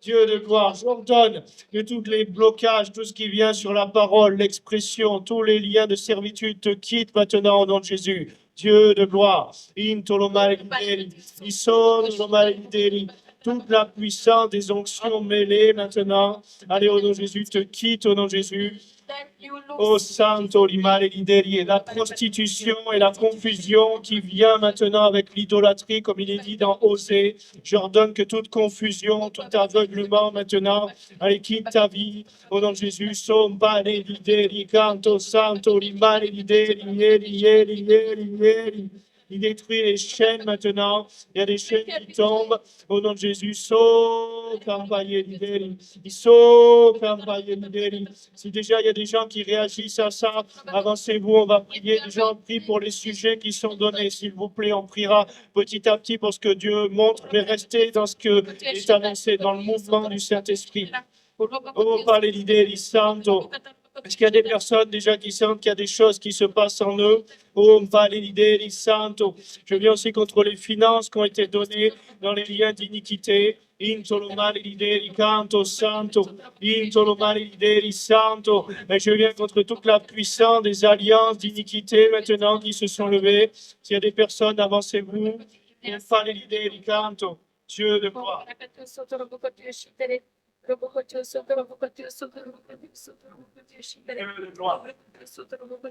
Dieu de gloire, j'ordonne que tous les blocages, tout ce qui vient sur la parole, l'expression, tous les liens de servitude te quittent maintenant au nom de Jésus. Dieu de gloire, intolo male l'idée, iso, intolo male l'idée, toute la puissance des onctions mêlées maintenant. Allez, au nom de Jésus, te quitte au nom de Jésus. Oh Santo, l'imale et la prostitution et la confusion qui vient maintenant avec l'idolâtrie, comme il est dit dans Osée. J'ordonne que toute confusion, tout aveuglement maintenant, allez, quitte ta vie. Au nom de Jésus, somba l'idéri, canto santo, l'imale il détruit les chaînes maintenant. Il y a des chaînes qui tombent. Au nom de Jésus, so campagne l'idéri. So campagne l'idéri. Si déjà il y a des gens qui réagissent à ça, avancez-vous, on va prier. Déjà, on prie pour les sujets qui sont donnés. S'il vous plaît, on priera petit à petit pour ce que Dieu montre, mais restez dans ce que est annoncé, dans le mouvement du Saint-Esprit. Oh, parlez l'idée, santo. Est-ce qu'il y a des personnes déjà qui sentent qu'il y a des choses qui se passent en eux? Oh, parlez l'idée, santo. Je viens aussi contre les finances qui ont été données dans les liens d'iniquité. Intolomare l'idée, canto santo. Intolomare l'idée, santo. Et je viens contre toute la puissance des alliances d'iniquité maintenant qui se sont levées. S'il y a des personnes, avancez-vous. Oh, parlez l'idée, canto. Dieu de gloire.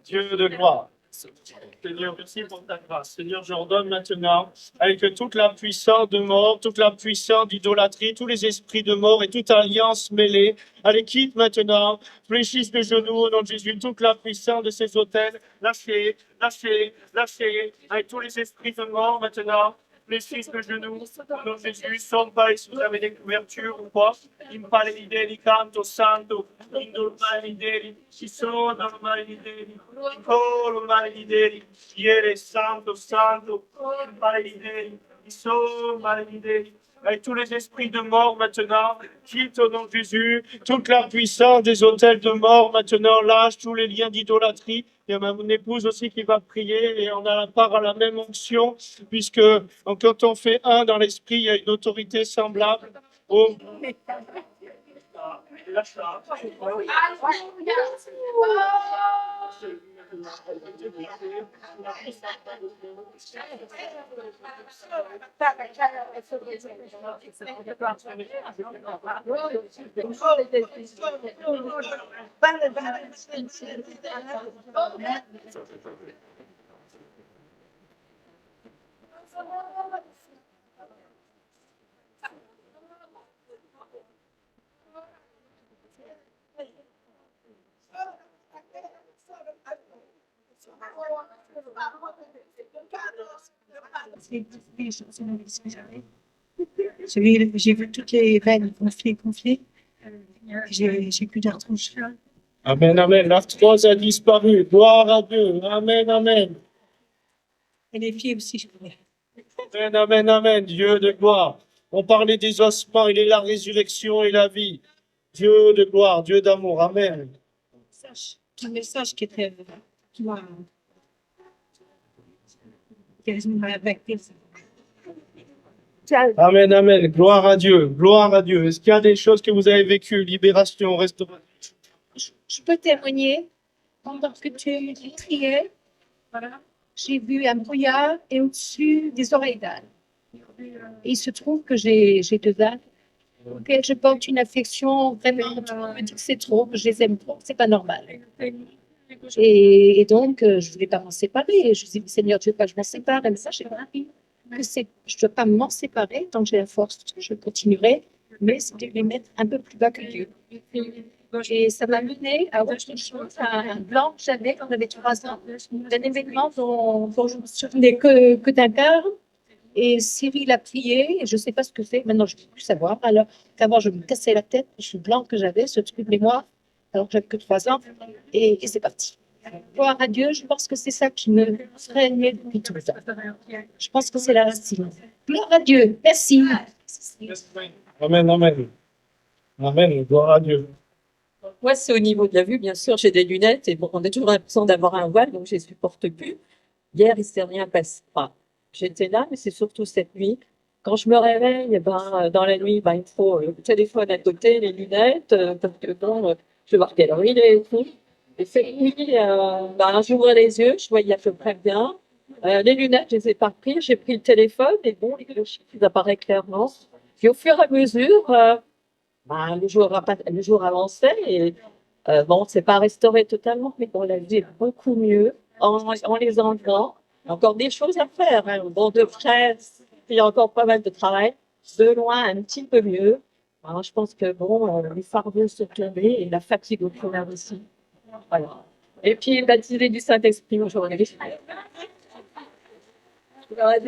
Dieu de gloire. Seigneur, merci pour ta grâce. Seigneur, j'ordonne maintenant avec toute la puissance de mort, toute la puissance d'idolâtrie, tous les esprits de mort et toute alliance mêlée. Allez, quitte maintenant, fléchisse les genoux au nom de Jésus, toute la puissance de ces autels. Lâchez, lâchez, lâchez, avec tous les esprits de mort maintenant. Fléchisse le genou, au nom de Jésus, sommes pas si vous avez des couvertures ou quoi. Impale l'idée, canto santo, indolmare l'idée, ci sono l'umare l'idée, l'umare l'idée, iere santo, santo, impale l'idée, ci sono l'umare l'idée. Avec tous les esprits de mort maintenant, quitte au nom de Jésus, toute la puissance des hôtels de mort maintenant, lâche tous les liens d'idolâtrie. Il y a mon épouse aussi qui va prier et on a la part à la même onction, puisque quand on fait un dans l'esprit, il y a une autorité semblable. Oh. J'ai vu toutes les veines gonflées. J'ai plus d'arthrose. Amen, amen. L'arthrose a disparu. Gloire à Dieu. Amen, amen. Et les pieds aussi, je connais. Amen, amen, amen. Dieu de gloire. On parlait des ossements, il est la résurrection et la vie. Dieu de gloire, Dieu d'amour. Amen. Un message qui était qui m'a affecté. Amen, amen. Gloire à Dieu. Gloire à Dieu. Est-ce qu'il y a des choses que vous avez vécues? Libération, restauration. Je peux témoigner pendant que tu priais. Voilà. J'ai vu un brouillard et au-dessus des oreilles d'âne. Et il se trouve que j'ai deux ânes auxquels je porte une affection vraiment. Tout le monde me dit que c'est trop, que je les aime trop, c'est pas normal. Et donc, je ne voulais pas m'en séparer. Je dis, Seigneur, tu veux pas que je m'en sépare? Mais ça, j'ai compris que je ne dois pas m'en séparer tant que j'ai la force. Je continuerai, mais c'était de les mettre un peu plus bas que Dieu. Et ça m'a mené à autre chose, à un blanc que j'avais quand j'avais 3 ans, d'un événement dont je ne me souvenais que d'un quart. Et Cyril a prié, et je ne sais pas ce que c'est, maintenant je ne peux plus savoir. Alors qu'avant je me cassais la tête, je suis blanc que j'avais, ce truc mémoire, alors que j'avais que 3 ans, et c'est parti. Gloire à Dieu, je pense que c'est ça qui me freinait depuis tout le temps. Je pense que c'est la racine. Gloire à Dieu, merci. Amen, amen. Amen, gloire à Dieu. Moi, c'est au niveau de la vue, bien sûr, j'ai des lunettes et bon, on a toujours l'impression d'avoir un voile, donc je ne les supporte plus. Hier, il ne s'est rien passé. Enfin, j'étais là, mais c'est surtout cette nuit. Quand je me réveille, dans la nuit, il me faut le téléphone à côté, les lunettes, parce que bon, je vais voir quelle heure il est et tout. Et cette nuit, j'ouvre les yeux, je voyais à peu près bien. Les lunettes, je les ai pas prises, j'ai pris le téléphone et bon, le chiffre, ils apparaissent clairement. Puis au fur et à mesure, le jour avançait et bon, c'est pas restauré totalement, mais on l'a vu beaucoup mieux en les enlevant. Encore des choses à faire, hein. Bon, de près, il y a encore pas mal de travail. De loin, un petit peu mieux. Alors, je pense que bon, les fardeaux sont tombés et la fatigue au primaire aussi. Voilà. Et puis, baptisé du Saint-Esprit aujourd'hui. Voilà,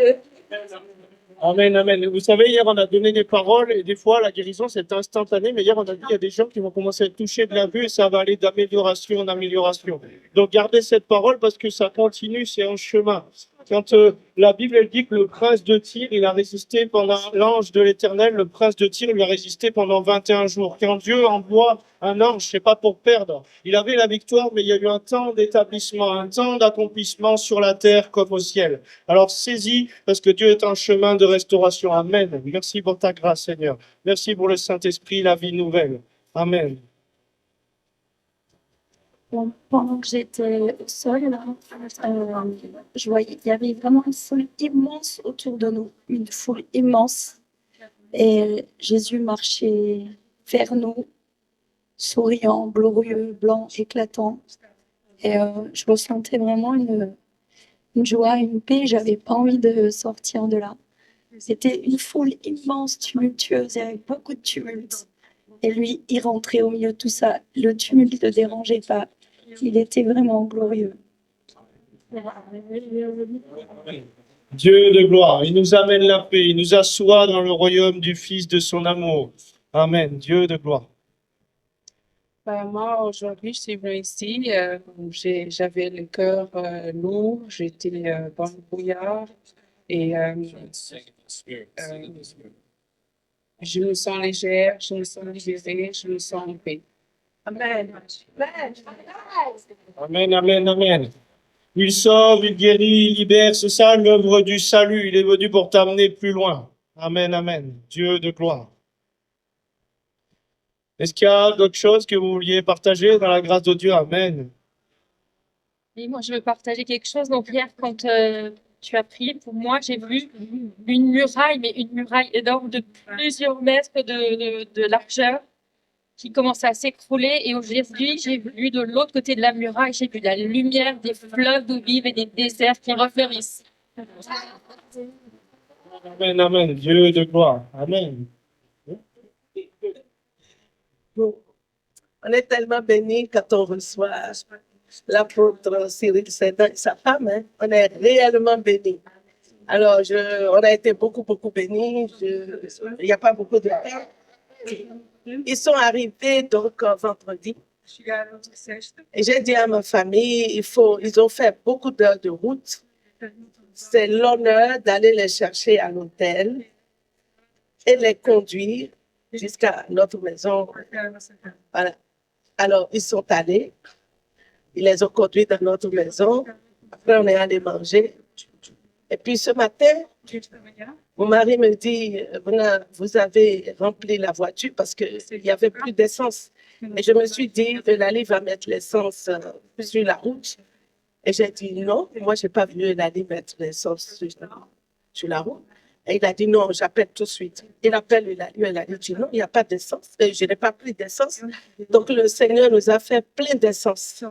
Amen, amen. Vous savez, hier, on a donné des paroles et des fois, la guérison, c'est instantané. Mais hier, on a dit, il y a des gens qui vont commencer à être touchés de la vue et ça va aller d'amélioration en amélioration. Donc, gardez cette parole parce que ça continue, c'est un chemin. Quand la Bible, elle dit que le prince de Tyr, il a résisté pendant l'ange de l'Éternel, le prince de Tyr lui a résisté pendant 21 jours. Quand Dieu envoie un ange, c'est pas pour perdre. Il avait la victoire, mais il y a eu un temps d'établissement, un temps d'accomplissement sur la terre comme au ciel. Alors saisis, parce que Dieu est un chemin de restauration. Amen. Merci pour ta grâce, Seigneur. Merci pour le Saint-Esprit, la vie nouvelle. Amen. Pendant que j'étais au sol, là, je voyais, il y avait vraiment une foule immense autour de nous, une foule immense. Et Jésus marchait vers nous, souriant, glorieux, blanc, éclatant. Et je ressentais vraiment une joie, une paix. J'avais pas envie de sortir de là. C'était une foule immense, tumultueuse, il y avait beaucoup de tumulte. Et lui, il rentrait au milieu de tout ça. Le tumulte ne le dérangeait pas. Il était vraiment glorieux. Dieu de gloire, il nous amène la paix, il nous assoit dans le royaume du Fils de son amour. Amen. Dieu de gloire. Moi, aujourd'hui, je suis venue ici. J'avais le cœur lourd, j'étais dans le brouillard et je me sens légère, je me sens libérée, je me sens en paix. Amen. Amen, amen, amen. Il sauve, il guérit, il libère. C'est ça l'œuvre du salut. Il est venu pour t'amener plus loin. Amen, amen. Dieu de gloire. Est-ce qu'il y a d'autres choses que vous vouliez partager dans la grâce de Dieu? Amen. Et moi, je veux partager quelque chose. Donc, hier, quand tu as prié pour moi, j'ai vu une muraille, mais une muraille énorme de plusieurs mètres de largeur qui commençait à s'écrouler. Et aujourd'hui, j'ai vu de l'autre côté de la muraille, j'ai vu la lumière des fleuves d'eau vive et des déserts qui refleurissent. Amen, amen. Dieu de gloire. Amen. Bon, on est tellement bénis quand on reçoit l'apôtre Cyril Sédan et sa femme, hein. On est réellement bénis. Alors, on a été beaucoup bénis. Il n'y a pas beaucoup de temps. Ils sont arrivés donc vendredi. Et j'ai dit à ma famille, ils ont fait beaucoup d'heures de route. C'est l'honneur d'aller les chercher à l'hôtel et les conduire jusqu'à notre maison. Voilà. Alors, ils sont allés. Ils les ont conduits dans notre maison. Après, on est allé manger. Et puis, ce matin, mon mari me dit, vous avez rempli la voiture parce qu'il n'y avait plus d'essence. Et je me suis dit, Eulalie va mettre l'essence sur la route. Et j'ai dit, non, moi, je n'ai pas vu Eulalie mettre l'essence sur la route. Et il a dit, non, j'appelle tout de suite. Il appelle Eulalie. Eulalie dit, non, il n'y a pas d'essence. Je n'ai pas pris d'essence. Donc, le Seigneur nous a fait plein d'essence.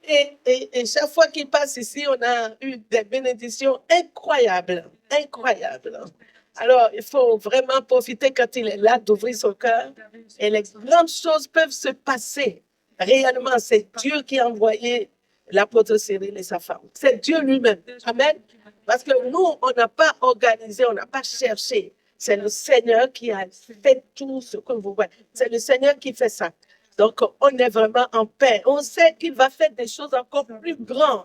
Et chaque fois qu'il passe ici, on a eu des bénédictions incroyables, incroyables. Alors, il faut vraiment profiter quand il est là, d'ouvrir son cœur. Et les grandes choses peuvent se passer. Réellement, c'est Dieu qui a envoyé l'apôtre Cyril et sa femme. C'est Dieu lui-même. Amen. Parce que nous, on n'a pas organisé, on n'a pas cherché. C'est le Seigneur qui a fait tout ce que vous voyez. C'est le Seigneur qui fait ça. Donc, on est vraiment en paix. On sait qu'il va faire des choses encore plus grandes.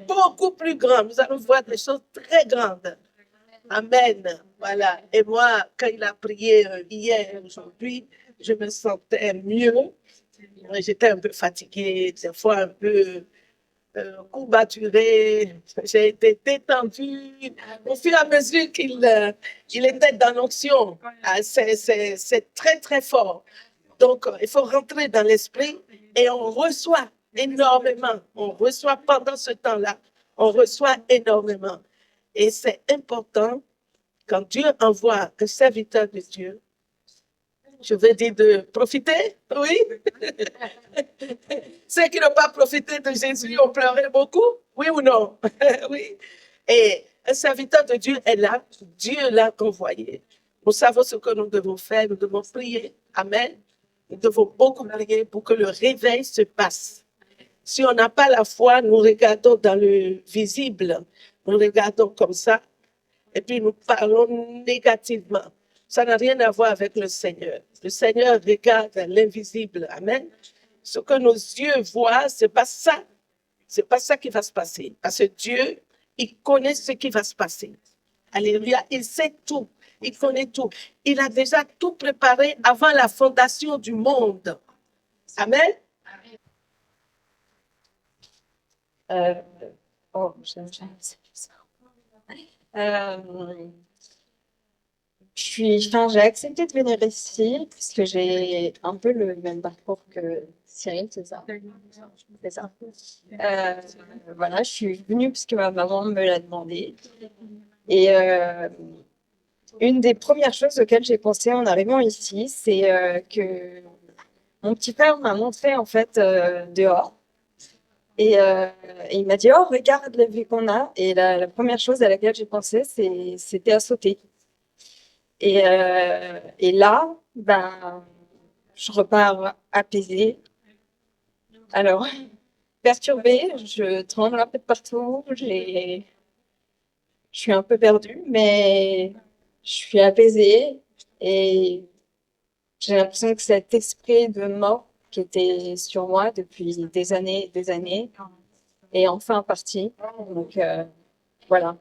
Beaucoup plus grandes. Nous allons voir des choses très grandes. Amen. Voilà. Et moi, quand il a prié hier, aujourd'hui, je me sentais mieux. J'étais un peu fatiguée, des fois un peu courbaturée. J'ai été détendue au fur et à mesure qu'il était dans l'onction. C'est très, très fort. Donc, il faut rentrer dans l'esprit et on reçoit énormément. On reçoit pendant ce temps-là, on reçoit énormément. Et c'est important, quand Dieu envoie un serviteur de Dieu, je veux dire de profiter, oui. Ceux qui n'ont pas profité de Jésus ont pleuré beaucoup, oui ou non? Oui. Et un serviteur de Dieu est là, Dieu l'a convoyé. Nous savons ce que nous devons faire, nous devons prier. Amen. Nous devons beaucoup prier pour que le réveil se passe. Si on n'a pas la foi, nous regardons dans le visible, nous regardons comme ça, et puis nous parlons négativement. Ça n'a rien à voir avec le Seigneur. Le Seigneur regarde l'invisible. Amen. Ce que nos yeux voient, c'est pas ça. C'est pas ça qui va se passer. Parce que Dieu, il connaît ce qui va se passer. Alléluia. Il sait tout. Il connaît tout. Il a déjà tout préparé avant la fondation du monde. Amen. J'ai accepté de venir ici puisque j'ai un peu le même parcours que Cyril, c'est ça? C'est ça. Voilà, je suis venue parce que ma maman me l'a demandé. Et une des premières choses auxquelles j'ai pensé en arrivant ici, c'est que mon petit frère m'a montré en fait dehors. Et il m'a dit, oh, regarde la vue qu'on a. Et la première chose à laquelle j'ai pensé, c'était à sauter. Et là, ben, je repars apaisée. Alors, perturbée, je tremble un peu de partout. Je suis un peu perdue, mais je suis apaisée. Et j'ai l'impression que cet esprit de mort qui était sur moi depuis des années et des années est enfin parti. Donc, voilà.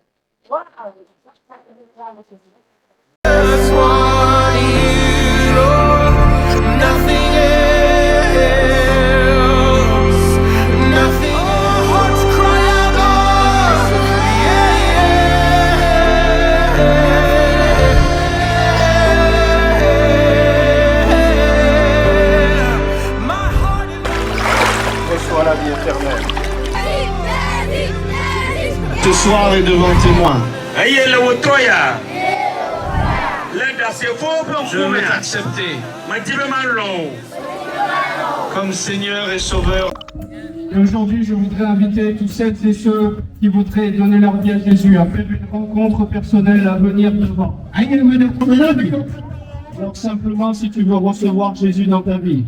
Reçois la vie éternelle. Ce soir est devant témoin. Je veux t'accepter comme Seigneur et Sauveur. Et aujourd'hui, je voudrais inviter tous celles et ceux qui voudraient donner leur vie à Jésus à faire une rencontre personnelle à venir devant. Alors simplement, si tu veux recevoir Jésus dans ta vie,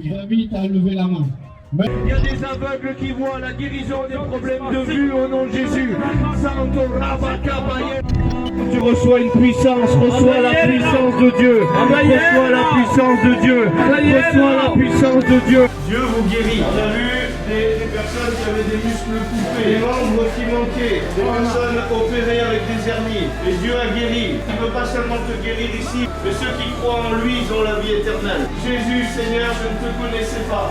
j'invite à lever la main. Il y a des aveugles qui voient la guérison des problèmes de vue au nom de Jésus. Tu reçois une puissance, reçois la puissance de Dieu. Reçois la puissance de Dieu. Reçois la puissance de Dieu. Dieu vous guérit. On a vu des personnes qui avaient des muscles coupés, des membres qui manquaient, des personnes opérées avec des hernies. Et Dieu a guéri. Il ne veut pas seulement te guérir ici, mais ceux qui croient en lui, ils ont la vie éternelle. Jésus, Seigneur, je ne te connaissais pas.